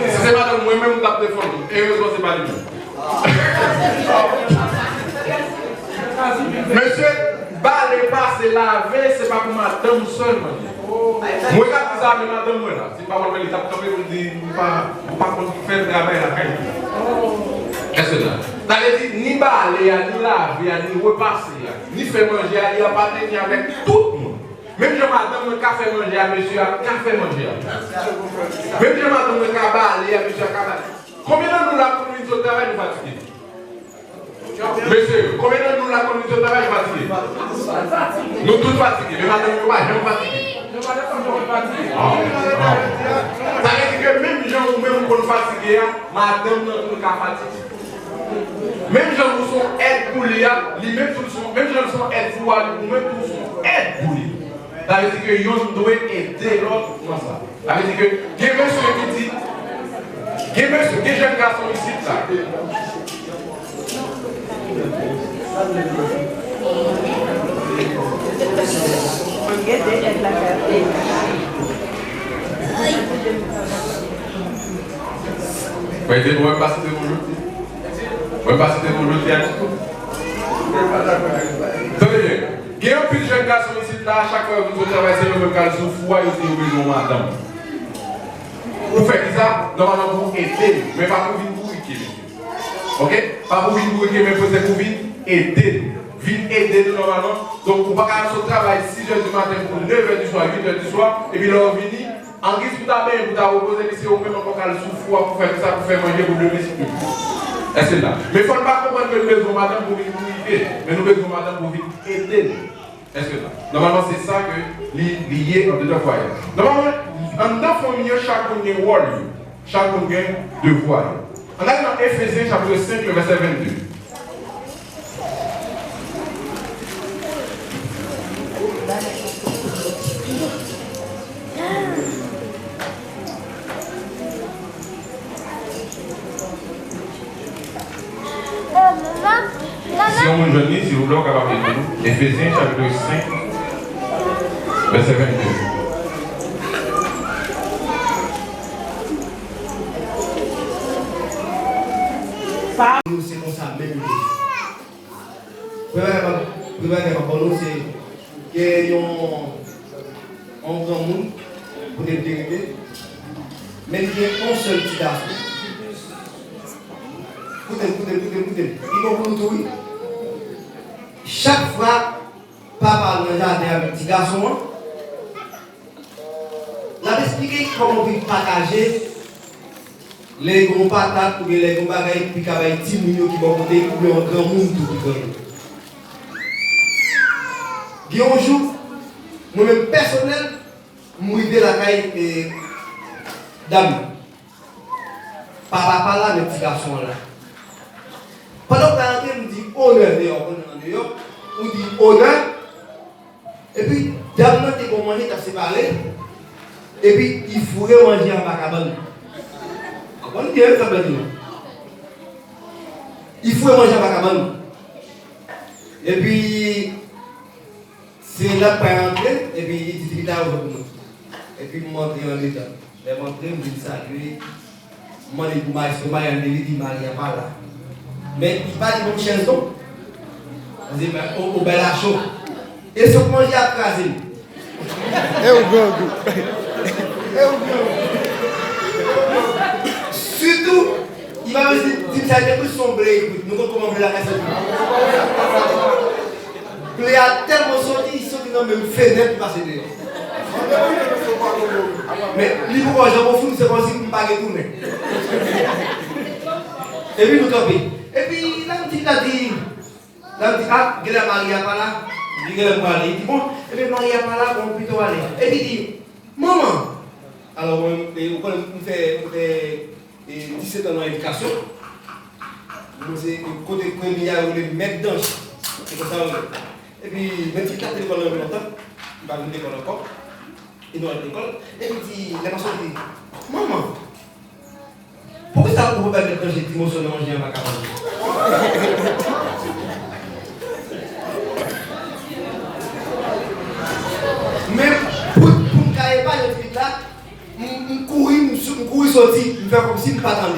Si c'est pas de moi-même tape défendre. Et heureusement c'est pas lui. Monsieur repasser laver, c'est pas pour madame seulement. Moi, quand vous avez madame, moi là, c'est pas pour l'étape comme vous dites, pas faire le travail à la caille. Qu'est-ce que ça? Ça veut dire ni balayer, ni laver, ni repasser, ni faire manger, ni appartenir avec tout le monde. Même si madame a fait manger à monsieur, a fait manger. Même si madame a balayer à monsieur, a balayer. Combien de nous la communauté au travail nous fatigués? Monsieur, combien de nous la communauté au travail nous fatigués? Nous tous fatigués, mais madame nous pas jamais fatigués. Ça veut dire que même les gens ou même pour nous fatiguer, madame nous tous fatigués. Même gens nous sont aides pour les même gens sont aides pour nous, même tous sont aides pour lui. Ça veut dire que nous devons aider l'autre pour ça. Ça veut dire que il y a monsieur qui dit, il y a monsieur, il y a jeune garçon ici ça. Vous voyez, vous pouvez passer de mon jeu. Vous pouvez passer de mon jeu. Tenez bien. Il y a un petit jeune garçon ici, là, chaque fois que vous travaillez, le même cas sous foi, il y a besoin de madame. Vous faites ça, normalement, pour aider, mais pas pour venir pour aider. Ok? Pas pour venir pour aider, mais c'est pour venir aider. Venir aider normalement. Donc, vous ne pouvez pas faire ce travail 6h du matin pour 9h du soir, 8h du soir, et puis là, vous venez, en guise pour taper, vous avez reposé ici, vous même encore sous foi pour faire ça, pour faire manger, pour le laisser. Est-ce que là? Mais il ne faut pas comprendre que nous besoin de madame pour venir aider, mais nous besoin de madame pour venir aider. Est-ce que là? Normalement, c'est ça que lié en deux foyers. Normalement, en deux familles, chacun a un rôle, chacun a un devoir. On a dans Éphésiens chapitre 5, le verset 22. Si on nous jeune, si vous voulez, on va parler de nous. Éphésiens chapitre 5, verset 22. Nous, c'est comme ça, même. Premièrement, pour nous, c'est qu'il y a un grand monde pour les vérités, mais il y a un seul petit garçon. Écoutez. Il faut vous tout. Chaque fois, papa nous a dit avec petit garçon, il a expliqué comment on peut partager les gros patates ou les gros bagailles qui ont 10 millions qui vont monter pour un grand monde tout qui gagne. Il y a un jour, moi-même personnel, je suis de la caille d'Ami. Papa là, le petit garçon là. Pendant que je me dis honneur, on dit honneur, et puis d'abord tu as manger, tu as séparé, et puis il faut manger en macabane. On dit ça veut dire. Il faut manger en macabane. Et puis c'est là pour entrer, et puis il dit qu'il a aujourd'hui. Et puis je montre en état. Je montre, je dis saluer. Je dis pour moi, je suis marié, je dis Maria pas là. Mais il parle de mon chien donc. On dit, au bel chaud. Et ce que manger à craser. Surtout, il va me dire que ça a été sombré. Nous comment la casse. Il a tellement sorti, il sortit dans même fenêtre pour passer dehors. Mais lui, pour moi, j'en fous, c'est comme si je ne pas retourner. Et puis, nous campons. Et puis, là, on dit, ah, il y a Maria par là, il y a Maria, il dit, bon, et puis Maria par là, on peut plutôt aller. Et puis, il dit, maman, alors, on fait 17 ans d'éducation, c'est côté il y a le maître d'ange, c'est comme ça. Et puis, 24 écoles en même temps, il va venir l'école encore, il doit aller à l'école, et puis, il dit, la personne dit, maman, pourquoi ça ne peut pas mettre d'ange et dit, mon son ange, il y a ma cabane. Mais pour ne pas le truc là, je courir sortir, je fais comme si je ne pas attendre.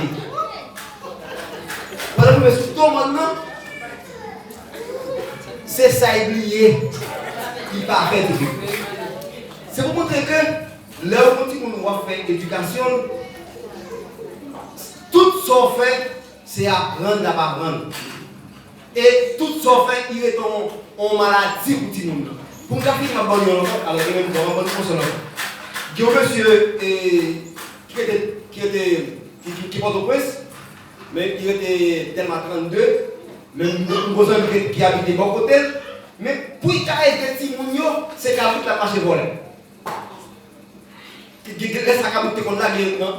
Parce que tout maintenant, c'est ça oublié. pas faire tout. C'est pour montrer que là où on va faire éducation, tout ce qu'on fait, c'est apprendre à pas apprendre. Et tout ce qu'on fait, il est en maladie pour tout le monde. Pour me faire ma bonne alors il y a une bonne consonance. Il y a un monsieur qui porte au prince, mais il était tellement 32, mais un besoin qui habite bon côté, mais pour qu'il y ait des petits mounions, c'est qu'à toute la marche volée. Laisse la caboute qu'on a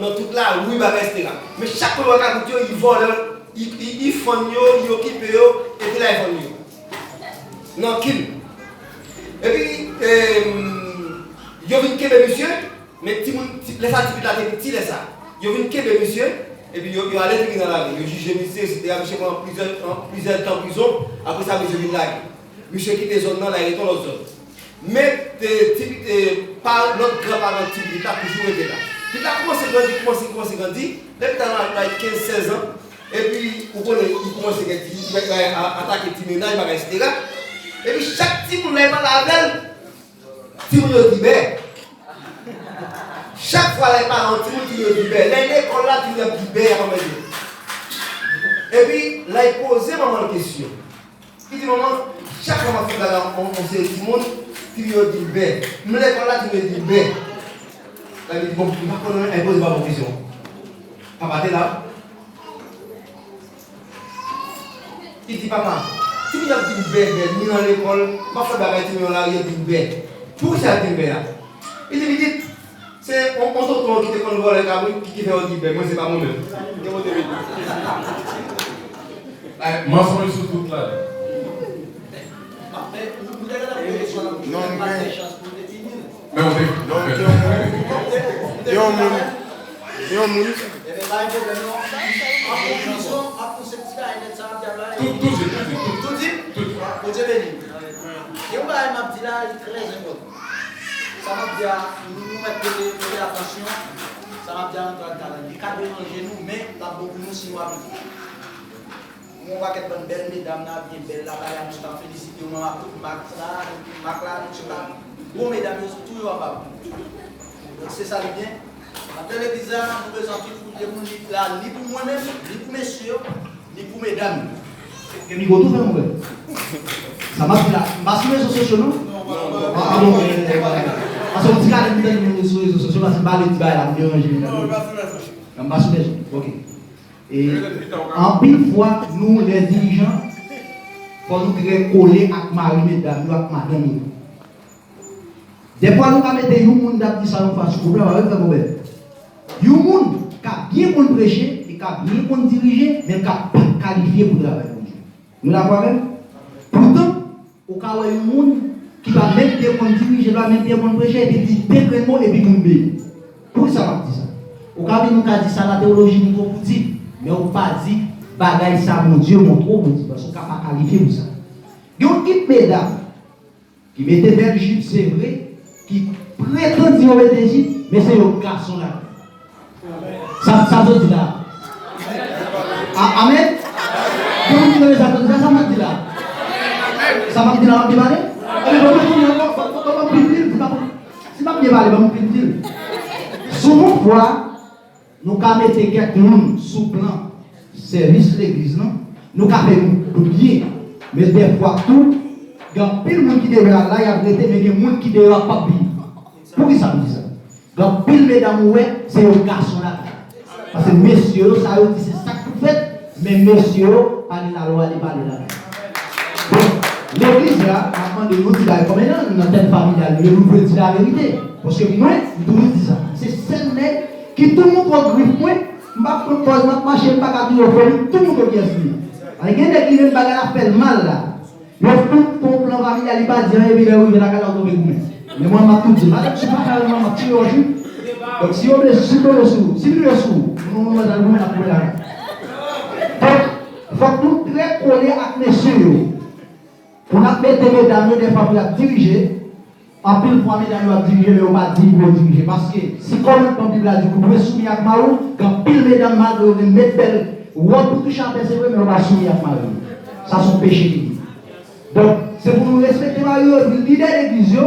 dans toute la rue, etc. Mais chaque fois que il vole, il font, il occupe, et puis là, il font. Non, kill. Et puis, il y a une quête de monsieur, mais les activités là, c'est petit, ça. Il y a une quête de monsieur, et puis il y a allé dans la rue. Il juge monsieur, c'était monsieur pendant plusieurs temps en prison, après ça, monsieur vient là. Monsieur quitte les zones là, il retourne aux zones. Mais par notre grand-parent, il a toujours été là. Il a commencé à grandir, depuis qu'il a 15-16 ans, et puis il commence à attaquer les petits ménages, etc. Et puis chaque petit monde n'est pas la belle, petit monde est libéré. Chaque fois les parents, petit monde est libéré. L'école là, tu es libéré en même. Et puis là, il pose maman une question. Il dit maman, chaque fois que on sait petit monde, tu es libéré. Mais l'école là, tu es libéré. Là, il dit bon, il va poser ma question. Papa, t'es là? Il dit papa. Si vous avez une bête, ni dans l'école, je vais faire des choses là, il y a une bête. Pour ça, il y a une bête. Il dit, c'est on s'entend qui te voit les cabines qui fait une bête. Moi, ce n'est pas moi-même. Moi, je suis sur toute là. Non, mais. Mais on fait. Il y a un monde. Tout dit. Et on va m'a dit là, très important. Ça m'a dit, nous mettons attention. Ça m'a dit, les cas de manger nous, mais là, beaucoup nous si nous appliquons. On va être une belle mesdames, bien belle là, nous sommes félicités, on va tout Mac là, nous sommes bon mesdames, nous sommes toujours à donc c'est ça le bien. Après le bizarre, nous faisons tout pour les gens là, ni pour moi-même, ni pour messieurs, ni pour mesdames. Et nous tout faire mon ça m'a dit là, parce que les réseaux sociaux non? Ah non, parce qu'on dit qu'à les réseaux sociaux, parce que les gens là, bien en général. Non, pas sur les gens, ok. Et en pile fois, nous les dirigeants, il faut nous coller avec Marie, mesdames, avec madame. Des fois, nous mettons des gens qui sont face au problème avec le problème. Il y a des gens qui ont bien prêcher et qui ont bien diriger, mais qui n'ont pas qualifié pour travailler. Nous l'avons même. Pourtant, au cas où il y a des gens qui va mettre des gens diriger, va mettre des gens prêcher, et puis dire des mots et puis nous bénir. Pour ça, on dit ça. Au cas où nous avons dit ça, la théologie nous a dit, mais on n'a pas dit, bagaille ça, mon Dieu, mon trop, parce qu'on n'a pas qualifié pour ça. Il y a une petite mesdames qui mettait belle jupe, c'est vrai, qui prétend dire obéissance, mais c'est le garçon là. Ça veut dire là. Amen. Ça m'a dit là. Ça m'a dit là, on va aller. Si je vais aller, on va dire. Souvent, nous avons mis quelqu'un sous plan service de l'église, nous avons oublié. Mais des fois, tout, il y a pile de monde qui devrait là, il y a des mais il y a des gens qui devrait pas vivre. Pourquoi ça me dit ça? Il y a pile de mesdames, c'est le garçon là. Parce que messieurs, ça veut dire c'est ça que vous faites, mais messieurs, pas de la loi, pas de la loi. L'église là, avant de nous dire comme dans notre famille, nous voulons dire la vérité. Parce que moi, nous disons ça. C'est celle qui tout le monde va griffer, moi, je ne vais pas marcher, pas tout le monde va bien suivre. Il y a des gens qui fait mal là. Le ton plan familial, il va dire, il va arriver à la carte de vous. Mais moi, je vais tout dire, je ne suis pas carrément tué aujourd'hui. Donc, si on est sous, nous allons nous mettre à là. Donc, il faut que nous très collés avec les messieurs. On a mis des mesdames, des familles à diriger. En pile fois, mesdames à diriger, mais on va dire pour diriger. Parce que si, comme la Bible a dit, vous pouvez soumettre à Marou, quand pile mesdames, vous mettez belle, ou pour tout chanter, c'est vrai, mais on va soumettre à Marou. Ça, c'est péché. Donc, c'est pour nous respecter Mario, et puis leader d'église,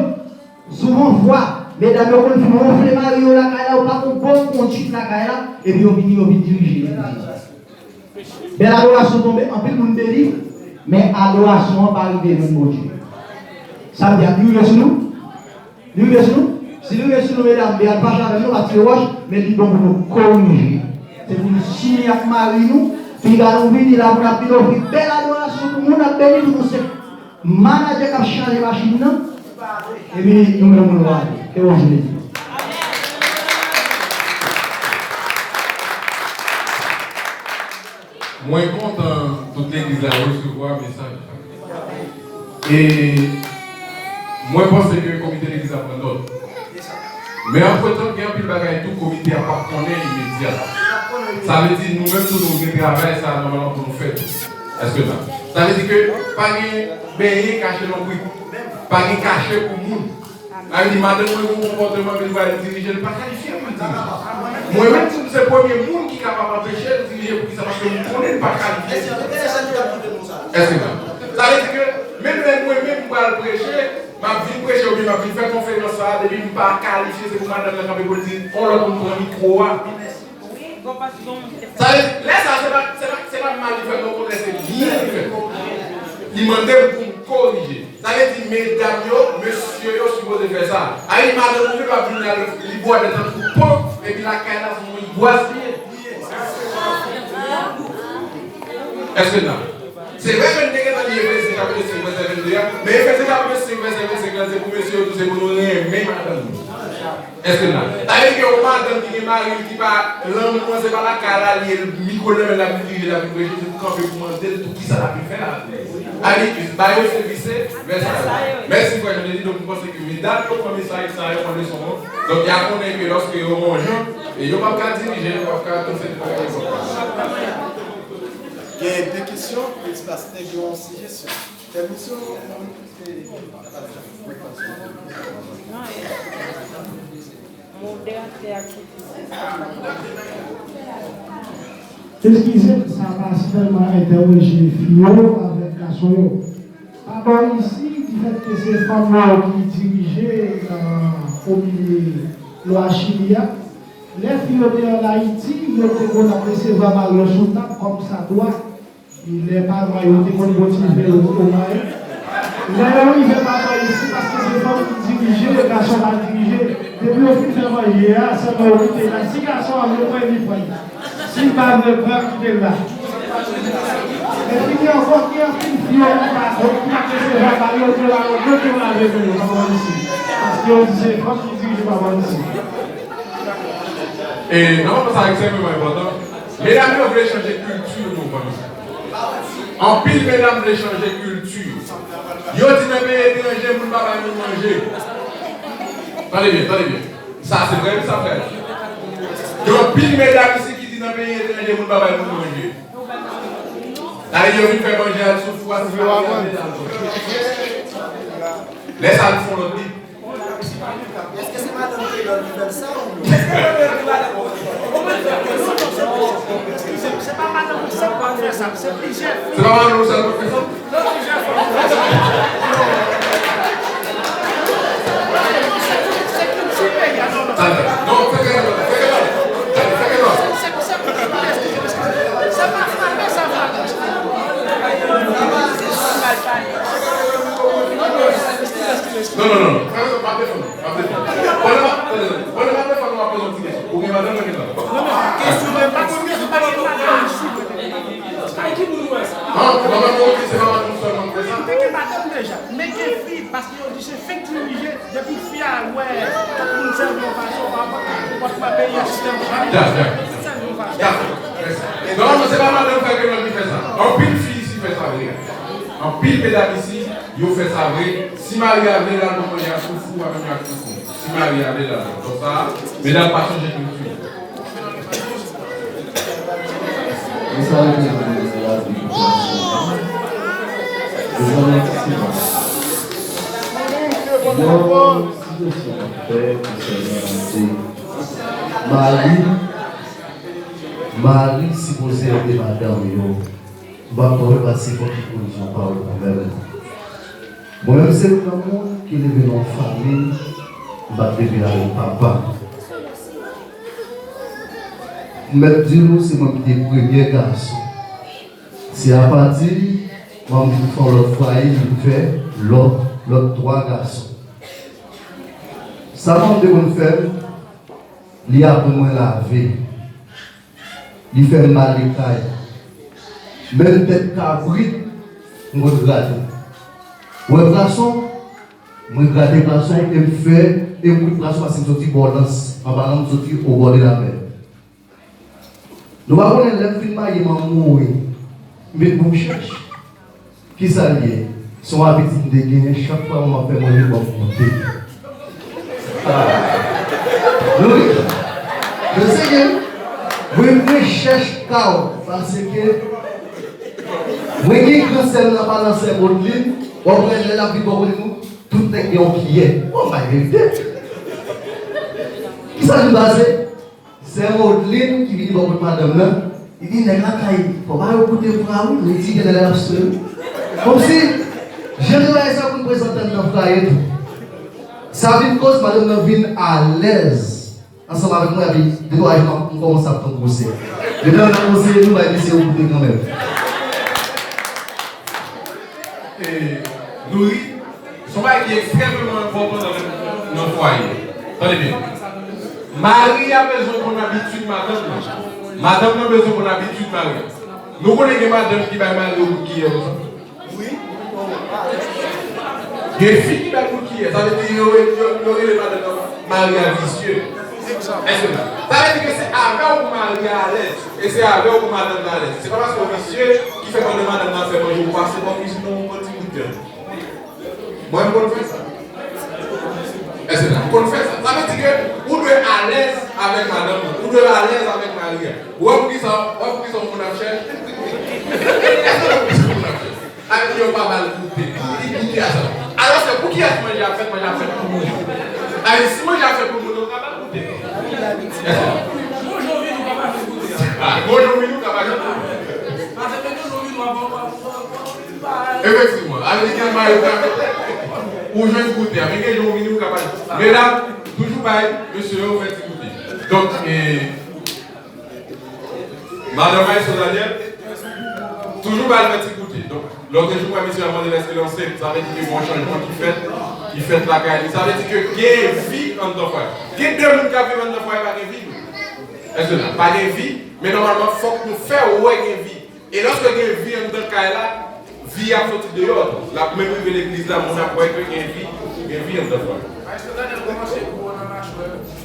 souvent voit, mesdames, on fait Mario la caille, on pas pour bon conduite la caille, et puis on vient diriger l'église. Mais l'adoration tombe, en plus, nous délivre, mais l'adoration va arriver même bon Dieu. Ça veut dire, nous sur nous. Nous sur nous. Si nous sur nous, mesdames, bien, pas avec nous, parce que roche, mais nous devons nous corriger. C'est pour nous signer avec Marie, nous, puis nous venir là pour nous offrir belle adoration pour nous, nous bénir pour nous. Manager qui a changé la machine, et puis nous allons nous voir. Et on se dit. Moi, content toute l'église a recevoir un message. Et moi, je pense que le comité de l'église a pris d'autres. Mais entre-temps, il y a un peu de bagaille, tout le comité n'a pas connaît immédiat. Ça veut dire nous-mêmes, tout nous travaillons, ça normalement pour nous faire. Est-ce que ça? Ça veut dire que pas de baigner caché dans le bruit, pas de caché pour le monde. Ça veut dire madame, mon comportement que vous allez diriger, pas qualifié pour le diriger. Moi-même, c'est le premier monde qui est capable d'empêcher de diriger pour qui ça parce que vous ne connaissez pas qualifié. Est-ce que ça veut dire que même moi-même, pour aller prêcher, ma vie prêcher ou bien ma vie faire conférence, depuis que je ne suis pas qualifié, c'est pour madame la campagne pour dire, on l'a pour un micro. Ça veut dire, là, c'est pas mal de faire nos progrès, c'est bien de faire. Il m'a demandé pour me corriger. Ça veut dire, mesdames, monsieur, vous supposez faire ça. Il m'a demandé de venir il boit des temps pour pauvre, et puis la caille là, il boit bien. Est-ce que non? C'est vrai que nous avons dit que c'est capable de 5 verset 22, mais c'est capable de 5 verset 25, c'est pour monsieur, c'est pour nous aimer, madame. Est-ce que non? C'est-à-dire que madame qui est mariée, qui va l'homme, c'est pas la cara, le micro, la musique, la musique, c'est pour camper pour demander tout qui ça a pu faire. Allez, baillez service, merci pour je dis donc vous pensez que mesdames, vous prenez ça et ça, vous prenez son nom. Donc il y a qu'on est que lorsque vous mangez, et vous ne pouvez pas diriger, vous ne pouvez pas tout faire. Il y a deux questions, il se passe des suggestions. Excusez, ça va seulement interroger Fio avec Gasson. D'abord ici, du fait que c'est femmes qui dirigeaient au milieu de l'Achilia, les filles en Haïti, ils ont recevoir Mario Souta comme ça doit. Il n'est pas moyen de motiver au mari. D'ailleurs, il ne fait pas ici parce que c'est femmes qui dirigeaient, les garçons mal dirigés. Depuis au fil de voyer, c'est moi qui est là. Si les garçons ont le point de vue, si pas de peur qui est là. Et puis il y a encore qui a une fille en place, qui a recevoir Mario Souta, qui va avec nous, ici. Parce qu'on disait, quand ils dirigent pas ici. Et non, ça c'est extrêmement important. Mesdames, vous voulez changer culture, nous, famille. En pile, mesdames, vous voulez changer culture. Yo dit même étranger pour ne pas manger. Attendez bien. Ça, c'est vrai, ça fait. Yo pile, mesdames, ici qui dit dans le pays étranger pour ne pas manger. Allez, yo vient faire manger à sous foi, si vous voulez. Laisse ça font l'autre livre. Est-ce que c'est madame qui donne ça ou C'est pas madame qui sait pas faire ça, c'est plusieurs. C'est pas madame qui sait pas faire ça? Non, fais que non. Pas de fond. On ne va pas faire ma présentation. Ou bien madame qui est là. Question de pas combien de pas mais que fille, parce qu'ils ont dit c'est fait diriger, depuis fille à ouais, tout le monde sait de façon, on va pas payer un système. Non, c'est pas madame qui fait ça. En pile fille ici fait ça vrai. En pile mesdames ici, ils fait ça vrai. Si Marie avait là, donc il y a tout fou avec un tout fou. Si Marie avait là, donc ça, mesdames pas changer de culture. Vous savez que la vie Marie, si vous êtes madame, je vais passer pour une position par le problème. Moi-même, c'est le monde qui est levé dans la famille, je vais devenir le papa. Je vais dire, c'est moi qui suis le premier garçon. C'est à partir, moi, je fais l'autre foyer, je fais l'autre 3 garçons. Ça m'a de faire, il y a pour moi la vie. Il fait mal les cailles. Même tête cabrit, je regarde. Ouais, garçon, je regarde garçon et me fait, et je garçon parce que je suis balance, en balance, je suis au bord de la mer. Nous avons un film qui m'a mouru, mais vous me cherchez. Qui ça lié? Son habitude de gagner chaque fois on m'a fait manger pour monter. Oui, je sais que vous me cherchez parce que vous avez un cancer dans la balance de votre ligne, vous avez la vie pour vous, tout est qui est. Oh ma vérité. Qui ça nous base? C'est un autre ligne qui vient pour votre madame là. Il dit, n'est-ce pas qu'il faut pas écouter pour vous, il dit qu'il est là seul. Comme si, je ne vais pas vous présenter dans le frère et tout. Ça vient cause madame vient à l'aise. Ensemble avec moi, il doit commencer à prendre conseil. Et là, on a conseillé, nous, on va essayer de vous quand même. Louis, son bail qui est extrêmement important dans le foyer. Attendez bien. Marie a besoin de mon habitude, madame. Madame a besoin de mon habitude, Marie. Nous connaissons madame qui va marier au bouquet. Oui. Il y a une fille qui va bouquet. Ça veut dire qu'il y aurait les madame Marie à vicieux. Ça veut dire que c'est avec ou Marie à l'aise. Et c'est avec ou madame à l'aise. C'est pas parce que vicieux qui fait que madame a fait manger ou pas. C'est pas que sinon on va dire. Moi, je peux faire ça. Est-ce que vous pouvez faire ça? Ça veut dire que vous devez à l'aise avec madame, vous devez à l'aise avec Marie. Vous avez pris ça, mon affaire. Avec qui on va mal couper. Alors, c'est pour qui est-ce que moi j'ai fait pour moi? Alors, si moi j'ai fait pour moi, on va mal couper. Aujourd'hui, nous ne pouvons pas faire couper. Aujourd'hui, nous ne pouvons pas faire couper. Effectivement, avec qui on va ou je vais écouter, avec les gens qui sont capables. Mais là, toujours pareil, monsieur, on va écouter. Donc, madame Maïs Daniel, toujours pareil, on va écouter. Donc, l'autre jour, monsieur a demandé d'être lancé, ça veut dire qu'il y a un changement qui fait la carrière. Ça veut dire que il y a une vie en tant que il y a 2 personnes qui vivent en tant que pas de vie. Est-ce que pas de vie, mais normalement, il faut que nous fassions une vie. Et lorsque il y a une vie en tant que vie à sortir de l'autre. La même de l'église là, on a pour être une vie en dehors.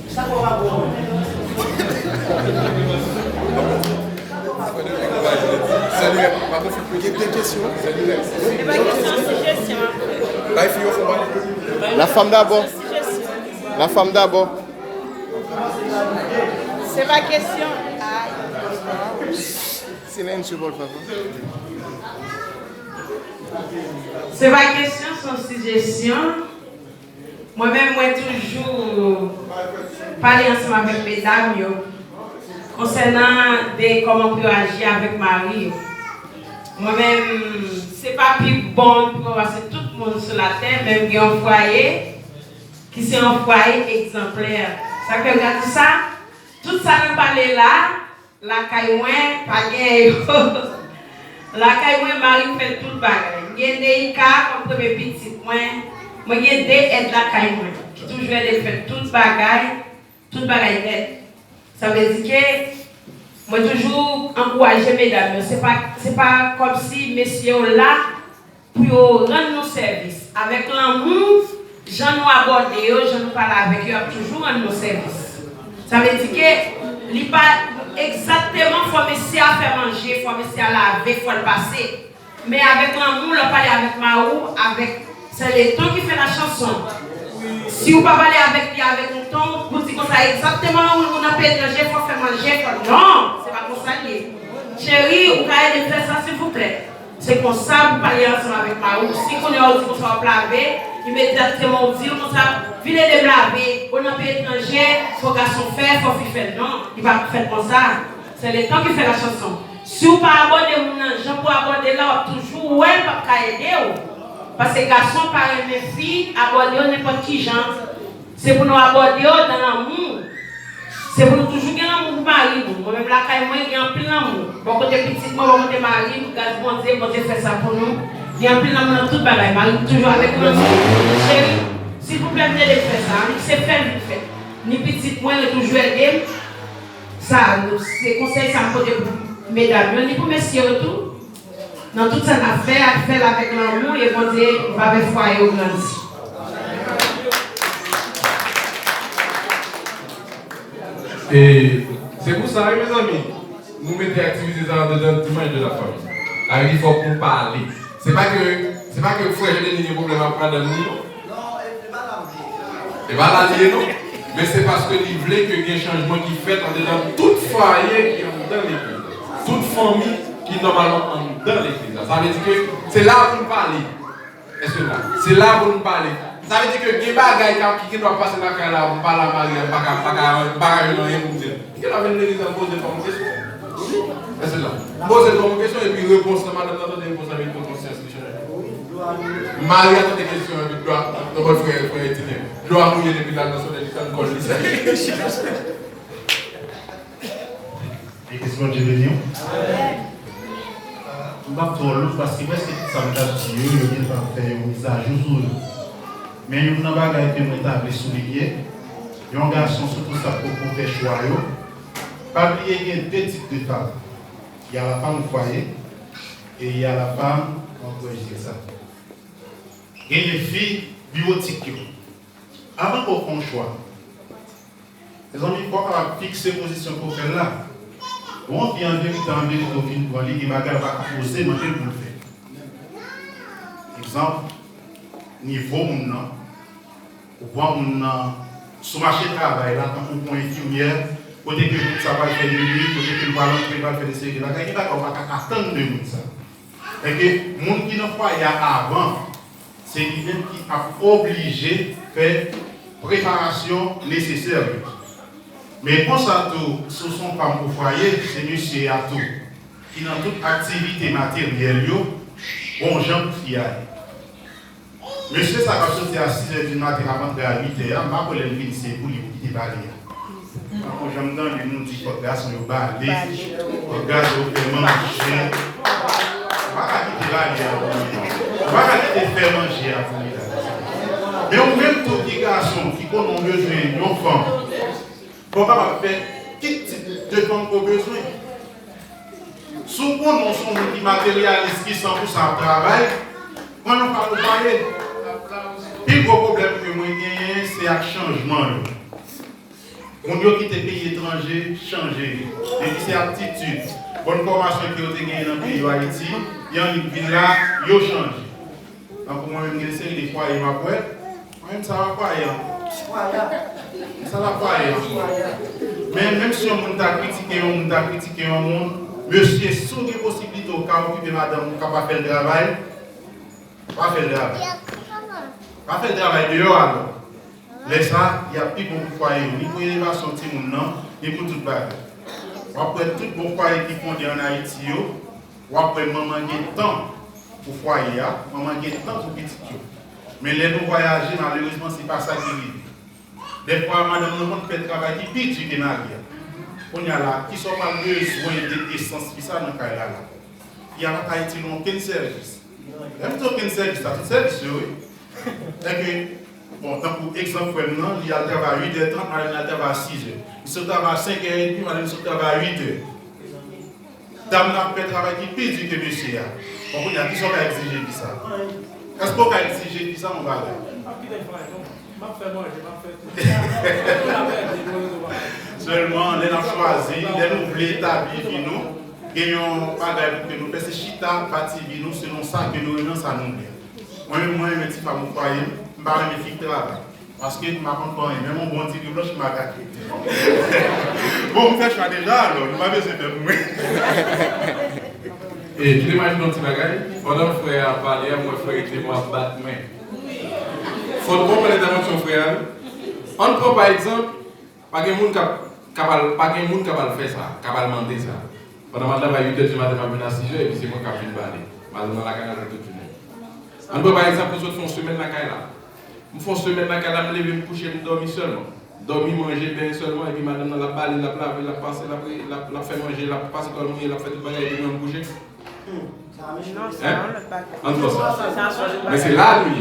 Ça va voir. Salut, il y a des questions. La femme d'abord. La femme d'abord. C'est ma question. Silence, por favor. C'est ma question, son suggestion. Moi-même, moi toujours parler ensemble avec mes dames concernant comment on peut agir avec Marie. Moi-même, c'est pas plus bon pour passer tout le monde sur la terre, même qu'il y a un foyer qui c'est un foyer exemplaire. Ça fait regarder ça, tout ça nous parle là, la caille pas gain. La caille Marie fait tout le bagage. Il y a des cas comme premier petit moi il y a des aides la caille qui toujours de faire tout le bagage net. Ça veut dire que moi toujours encourager mesdames, c'est pas comme si messieurs là pour rendre nos services avec l'amour, j'en nous aborder, j'en nous parler avec eux, toujours rendre nos services. Ça veut dire que il pas exactement faut monsieur à faire manger, faut monsieur à laver, faut le passer. Mais avec l'amour, on parle avec Maou, c'est le ton qui fait la chanson. Si vous ne parlez avec lui avec un ton, vous dites comme ça exactement où on a pu étranger, il faut faire manger. Non, c'est pas comme ça. Chérie, vous pouvez faire ça s'il vous plaît. C'est comme ça, vous parlez ensemble avec Maou. Si on a dit qu'on soit laver, immédiatement on dit comme ça, venez de me laver, on a pu étranger, il faut garçon faire, il faut faire. Non, il va faire comme ça. C'est le temps qui fait la chanson. Si vous ne pouvez pas aborder mon ange, pour aborder là, toujours, ouais, pas aider. Parce que garçon, par mes filles, aborder n'importe qui genre. C'est pour nous aborder dans l'amour. C'est pour nous toujours gagner l'amour pour mari. Moi-même, la caille, moi, il y a un plein d'amour. Bon côté petit, moi, bon côté mari, bon Dieu fait ça pour nous. Il y a un plein d'amour dans toute bagaille. Mari, toujours avec nous. Chérie, s'il vous plaît, venez de faire ça. C'est fait, vite fait. Ni petit, moi, il est toujours aidé. Ça, c'est conseil, ça me côté pour mesdames, ni pour messieurs tout. Dans toute cette affaire, faire avec l'amour et bon Dieu, va avec foyer au grand. Et c'est pour ça, mes amis, nous mettons des activités dans le dimanche de la famille. Il faut qu'on parle. C'est pas que le frère a des problèmes à prendre de nous. C'est pas la liée, non. Mais c'est parce que il voulait que y ait un changement qui fait dans toute foyer qui est dans l'église. Toute famille qui est normalement dans l'église. Ça veut dire que c'est là pour nous parler. Est-ce que là? C'est là pour nous parler. Ça veut dire que les bagages qui doivent passer dans la là, on parle à Marie, on ne pas rien pour dire. Qui va venir l'église en poser comme question? Est-ce que là? Poser comme question et puis réponse, madame, attendez une réponse avec une conscience. Marie a des questions avec toi, notre frère Étienne. Gloire mouiller depuis la nation de l'école. Et qu'est-ce que je veux dire? Je ne vais pas trop long parce que ça me dit que je vais faire un visage sur eux. Mais il y a une bagaille que je vais souligner. Il y a un garçon, surtout ça pour faire choix. Pas oublier qu'il y a deux types de femmes. Il y a la femme au foyer et il y a la femme, comment je dire ça? Et les filles biotiques. Avant qu'on fasse un choix, les amis, il faut fixer position pour faire là. On vient en vérité au film pour aller, il va poser, mais il pour le faire. Exemple, niveau mon ou voir mon sur le marché de travail, là, quand on prend une infirmière, côté que ça va faire de lui, côté que le ballon va faire des séries, il va attendre de nous ça. Et que les gens qui n'ont pas eu avant, c'est lui-même qui a obligé de faire préparation nécessaire. Mais pour ça, ce sont pas au foyer, c'est monsieur à tout, qui dans toute activité matérielle, bon gens qui aillent. Monsieur, ça va sortir à 6h du matin avant de à 8h, ma collègue vient ici pour lui quitter Bali. Quand j'aime dans les nous dit que garçon au Bali, regarde au paiement, pas quitter Bali à pas quitter faire manger à vous. Mais on même tout les garçons qui ont besoin d'une femme, comment faire quel type de femme qu'on a besoin? Souvent, nous sommes des matérialistes qui sont pour ça travail, quand on parle de parler, le gros problème que moi j'ai, c'est le changement. On a quitté le pays étranger, changer. Et puis c'est attitude. Bonne formation qui a été gagnée dans le pays d'Haïti, il y a une ville là, il a changé. Donc moi-même, j'ai essayé de foyer ma poète. Moi-même, ça va pas ça va pas mais même si on t'a critiqué un monde, monsieur, si on a possibilité au cas où madame ne pas faire le travail, pas faire le travail. Pas faire le travail dehors alors. Laisse ça, il y a plus bon foyer. Ni pour l'élévation de mon nom, ni pour toute bague. Après tout bon foyer qui font en Haïti, ou après maman qui temps pour foyer, maman qui temps pour petit. Mais les nous voyager, malheureusement, ce n'est pas ça qui arrive. Des fois, madame, nous avons fait le travail qui est petit que on y a là, qui sont pas besoin d'essence, qui sont dans le cas là. Il y a en Haïti, nous n'avons aucun service. Même si aucun service, c'est un service, oui. Bon, tant pour exemple, il y a le travail à 8h30, madame, il y a le travail à 6h. Il se travaille à 5h30, madame, il se travaille à 8h. Dame n'a fait le travail qui est petit que monsieur. Bon, il y a qui sont exigés de ça. Est-ce qu'on a exigé de ça, mon bagage? Seulement, les avons choisi, les nous voulons établir nous, gagnons pas de nous faire chita, partie nous, selon ça que nous aimons, ça nous plaît. Moi, je me dis pas mon foyer, je ne vais pas me faire travail. Parce que je ne m'attends pas, même mon bon petit blanc, je m'ai gâté. Bon, je fais déjà, alors, je ne vais pas besoin de faire pour moi. Et tu imagines un petit bagage, pendant que le frère a parlé, mon frère était moi battre main. Il faut pas parler d'intervention frère. On prend par exemple, pas de monde qui va faire ça, qui va demander ça. Pendant que je vais à 8h du matin, je vais à 6h et puis c'est moi qui vais parler. Je vais à la canne toute une. On peut par exemple, nous autres, font semaine la caille là. Nous faisons semaine la caille là, je me lever, me coucher, me dormir seulement. Dormir, manger bien seulement, et puis madame dans la balle, la laver, la passer, la fait manger, la passer dans le monde, la fait tout bagage, et puis me coucher. Entre ça. Mais c'est là, lui.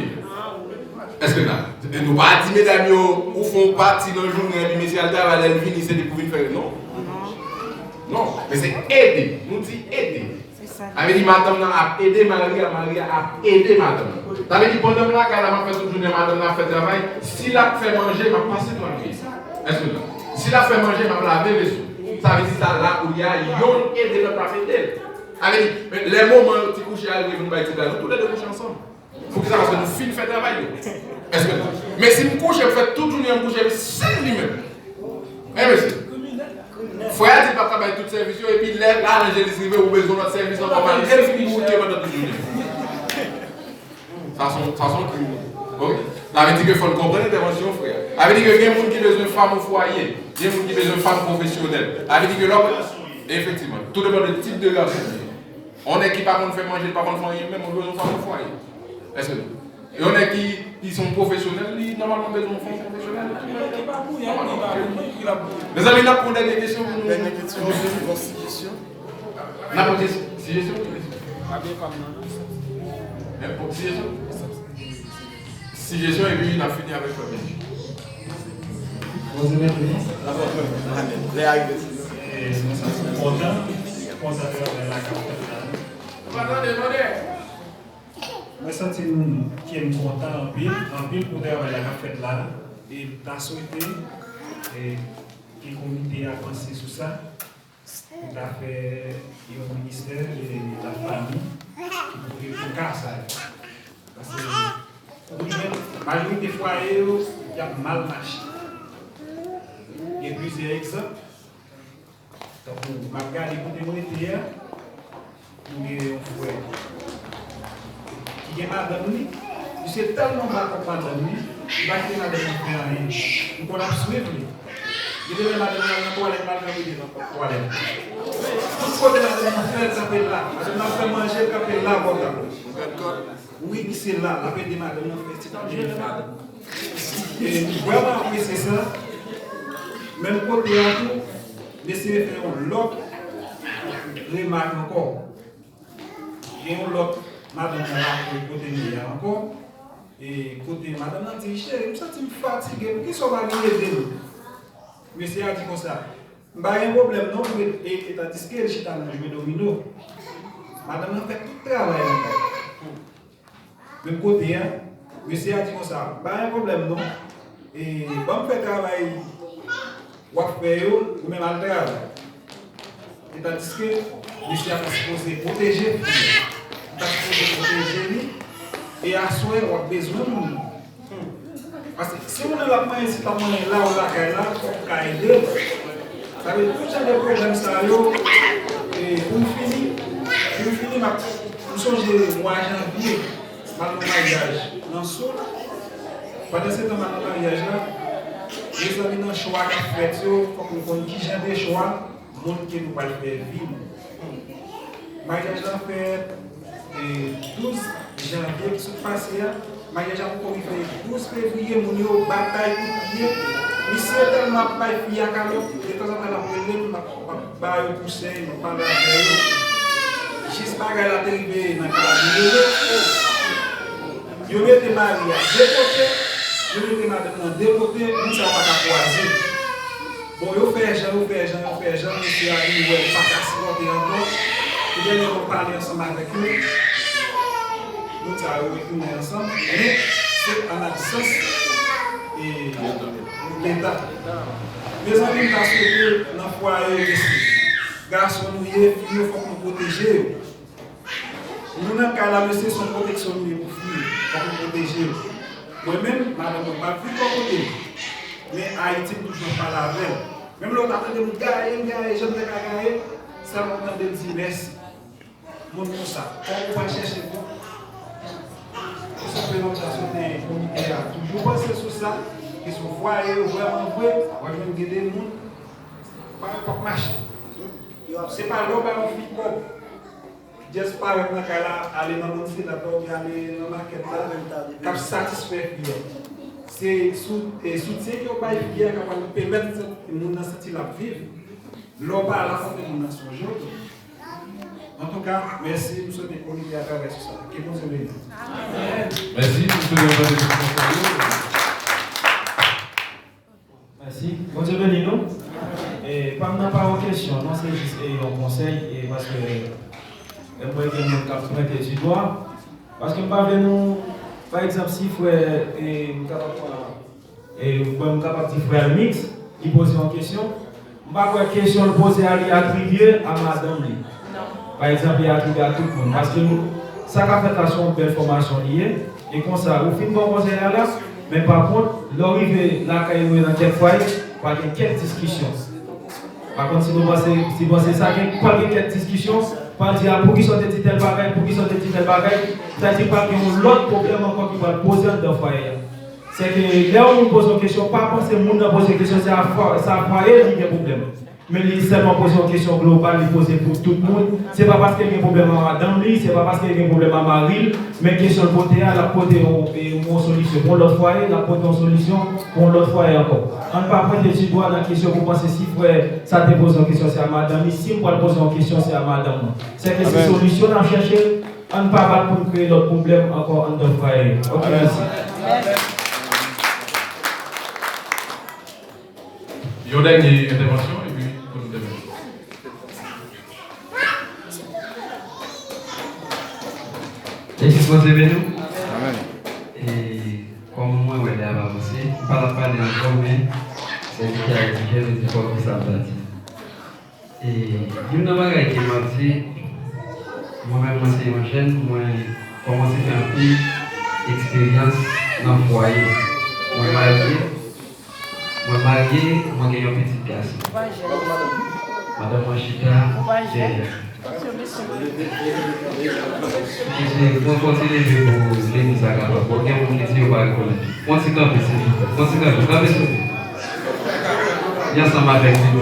Est-ce que là, nous pas dit, mesdames, ou font partie dans le journée, et puis messieurs, elle vient, c'est pour faire. Non. Non, mais c'est aider. Nous disons aider. Ça veut dire madame a aidé Marie a aidé madame. Ça veut dire pendant la qu'elle a fait toute journée, madame a fait travail. Si la fait manger, m'a passé dans le pays. Est-ce que là? Si la fait manger, m'a lavé les sous. Ça veut dire ça là où il y a yon aidé notre affaire. Ça veut dire les moments où tu couches à l'arrivée, nous tous les deux couchons ensemble. Il faut que ça fasse nous films fait travail. Est-ce que là? Mais si nous couchons, fait toute journée, nous couchons, c'est lui-même. Eh monsieur. Frère dit pas travailler tout service et puis là l'angéliste rivé ou besoin de service dans pas mal qu'est-ce qui vous pendant toute journée. Ça sont crimes. OK. Ça veut dire que faut comprendre l'intervention frère. Ça veut dire que il y a des gens qui besoin de femmes au foyer, il y a des gens qui besoin de femmes professionnelles. Ça veut dire que l'homme effectivement, tout dépend du type de garçon. On est qui par contre fait manger, par contre faire même on besoin de femmes au foyer. Est-ce que et on est qui sont professionnels, ils normalement besoin de femmes professionnelles. Les amis, là pour des questions. Dernière question, suggestion. N'importe quelle suggestion. Suggestion et puis il a fini avec toi. Nous sommes contents de la capitale. Moi, je suis content en pile pour travailler la fête là. Et tu souhaité que le comité avance sur ça. Pour faire un ministère de la famille pour ça. Parce que la majorité des foyers, il y a mal marché. Il y a plusieurs exemples. Donc, je vais regarder pour témoigner hier. Pour un foyer. Qui est madame lui, il s'est tellement mal pour madame lui, il va quitter madame lui faire rien. Donc on a suivi lui. Il devait madame lui dans la toilette, madame lui dans la toilette. Tout côté madame lui fait ça fait là, madame lui fait manger, ça fait là, bon. Oui, c'est là, la paix de madame lui fait c'est dangereux madame. Et vraiment apprécier ça, même côté en tout, laissez faire l'autre remarque encore. Et on l'autre. Madame a côté hier encore. Et côté madame a dit, chérie, je me sens fatigué. Qui sont venus aider nous? Monsieur a dit comme ça. Je n'ai pas de problème, non, et tandis que je suis dans le jeu domino. Madame a fait tout le travail. Même côté, monsieur a dit comme ça. Pas de problème, non. Et bon, fait travail, ou faire, ou même à travail. Et tandis que monsieur a supposé protéger. Parce que protéger et à soi on a besoin de nous. Parce que si on a la main ici, pas là ou là, on va aider. Ça veut dire que tout ça des problèmes sérieux. Et pour finir, je songe mois janvier, mon mariage. Dans ce pendant ce temps, mon mariage là, les amis dans le choix qui fait, il faut qu'on connaisse qui j'ai des choix, le monde qui nous va faire vivre. Mariage là fait. Et 12 janvier qui se passe là, mariage a encore fait 12 février, mon yo bataille pour pied. Monsieur tellement pas fille à camion, de temps en temps la prendre, m'a pousser, m'a parler avec eux. Juste bagarre la télé dans la yo mette mariage de côté, yo mette madame de côté, nous ça pas croiser. Bon, yo fait Jean, monsieur a dit ouais, pas qu'à se monter encore. Et bien, on va parler ensemble avec eux. Nous allons retourner ensemble. Mais c'est en absence et l'État. Les amis, parce que dans le foyer, garçons, nous, filles, il faut nous protéger. Nous, dans le cas là, c'est son protection pour filles, pour nous protéger. Moi-même, madame, je ne vais pas plus côté. Mais Haïti, toujours pas la veille. Même l'autre, après de nous gagner, je ne vais pas gagner, ça m'a demandé de dire merci. Mon nom ça, on va chercher pour ça fait longtemps que communiqué là. Toujours penser sur ça, que si vous voyez vraiment vrai, on va aider les gens, pas marcher. C'est pas l'homme qui fait comme. juste par exemple, aller dans le site, aller dans la market, cap satisfait client. C'est soutien qui va être capable de permettre que les gens sentir la vivre. L'on pas à la fois de mon son jour. En tout cas, merci, nous sommes connus à travers ça. Que bon se bénisse. Merci, nous sommes Merci. Bon Dieu béni nous. Et pas en question, non, c'est juste un conseil, et parce que moi, je vais nous prêter du doigt. Parce que nous, par exemple, si frère et capable de frère mix, qui pose une question, je ne vais pas question posée à attribuer à madame. Par exemple, il y a attribué à tout le monde. Parce que ça a fait une belle formation liée, et comme ça, au fin de bon conseil là, mais par contre, l'arrivée là, quand il est dans quelques foyers, il y a quelques discussions. Par contre, si vous pensez ça, il y a quelques discussions, pas dire pour qui sont des tel bagaille, pour qui sont des tel bagaille, ça ne dit pas qu'il y a l'autre problème encore qui va poser dans le foyer. C'est que là où on pose une question, pas penser que le monde pose une question, c'est à foyer qui a un problème. Mais il seulement poser une question globale, il pose pour tout le monde. Ce n'est pas parce qu'il y a un problème à madame, ce n'est pas parce qu'il y a un problème à Marie, mais question de côté, la côté une solution pour l'autre foyer, la côté une solution pour l'autre foyer encore. On ne peut pas prendre des doigts dans la question pour penser si frère, ça te pose une question, c'est à madame, si on peut poser une question, c'est à madame. C'est que c'est une solution à chercher, on ne peut pas pour créer l'autre problème encore dans le foyer. Ok, merci. Il y a une dernière intervention et puis pour nous terminer. Et si vous avez nous, et comme moi, je l'ai avancé, pas la parler encore, mais c'est qui a expliqué le effort qui s'appelle. Et il y a une chose qui m'a dit, moi-même, c'est une chaîne, moi, j'ai commencé à faire une expérience dans le foyer. Moi, marié, moi j'ai un petit garçon. Madame Machita, je vais continuer pour l'église à Gaba. Pour qu'il y ait un petit peu de reconnaître. Continuez à faire. Bien ensemble avec nous.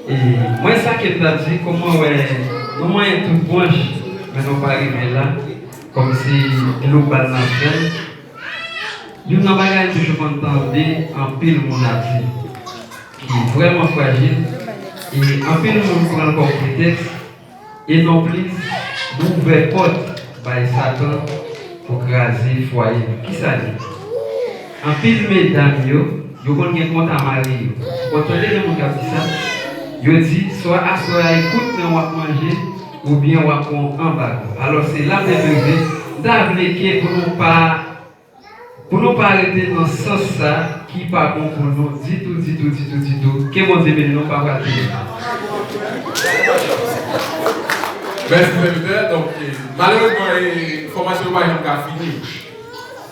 Et moi, ça qui est dit, comment est tout branche, mais non pas arriver là, comme si global n'a fait. Nous n'avons pas toujours entendu en pile mon avis qui est vraiment fragile et en pile mon prend comme prétexte et non plus d'ouvrir porte par Satan pour craser le foyer. Qui ça dit? En pile mesdames, vous connaissez compte à Marie. Quand on est dans mon cas ça, je dis soit à soit écoute mais on va manger ou bien on va prendre en bas. Alors c'est là que je d'appliquer pour nous pas arrêter dans ce sens ça qui pas bon pour nous, dit tout, que mon Dieu nous pas rater. Merci frère. Donc malheureusement la formation va pas fini.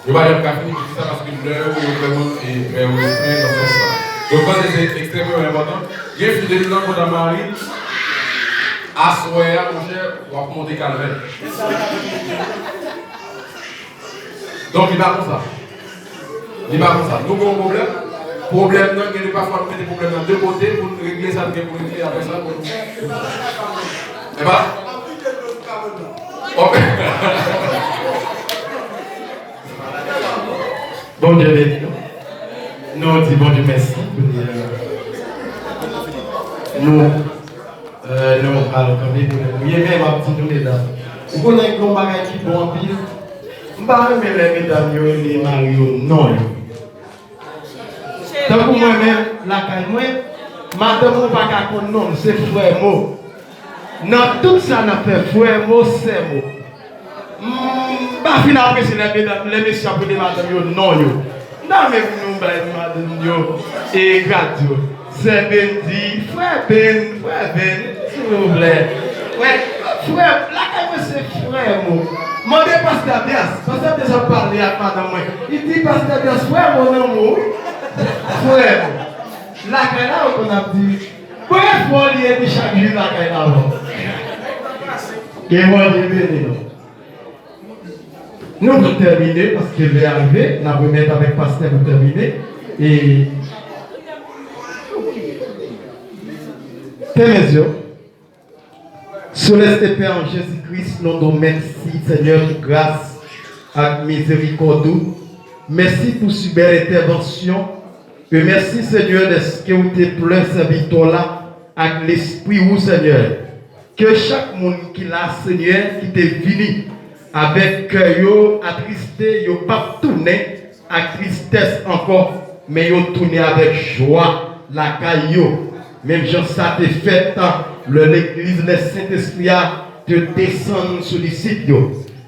Je vais pas fini ça parce que l'heure est vraiment très dans ce sens. Donc c'est extrêmement important. J'ai fidèle dans mon mari. Assoyer mon cher, on va monter calvaire. Donc il va comme ça. Nous avons un problème. Problème, il n'y a pas parfois des problèmes dans deux côtés pour régler ça, pour régler après ça. Eh bien, ok. Bon Dieu béni. Nous disons bon Dieu merci. Nous allons tomber pour nous. Il y a même un petit peu de dames. Vous connaissez un bagage qui est bon en pile. Je ne sais pas si les mesdames et les maris non. Tant que moi-même, la caille, madame ou pas qu'à connaître non, c'est frère mot. Dans tout ça, on a fait frère mot, c'est mot. Finalement, c'est les messieurs pour les madames non. Non, mais vous nous madame et gradio. C'est Bendi, frère Ben, s'il vous plaît. Ouais, frère, la caille, c'est frère mot. Mon Dieu, Pasteur Bias, Pasteur Bias a parlé avec madame. Il dit, Pasteur Bias, frère mon amour. Frère, la caïna, on a dit, pourquoi il faut aller chaque jour la caïna? Et moi, je vais venir. Nous allons terminer parce qu'il va arriver. Nous allons mettre avec Pasteur pour terminer. Et Fermez les yeux. Céleste Père en Jésus-Christ, nous nous merci, Seigneur, pour grâce et miséricorde. Merci pour cette belle intervention. Et merci, Seigneur, de ce que vous êtes plein serviteur là, avec l'esprit, vous, Seigneur. Que chaque monde qui l'a, Seigneur, qui est venu avec cœur attristé, il pas tourné à tristesse encore, mais il tourné avec joie, la caillou. Même Jean ça te fait, l'église, le Saint-Esprit te descend sur les sites.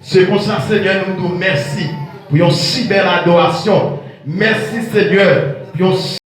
C'est comme ça, Seigneur, nous nous merci pour une si belle adoration. Merci, Seigneur, pour une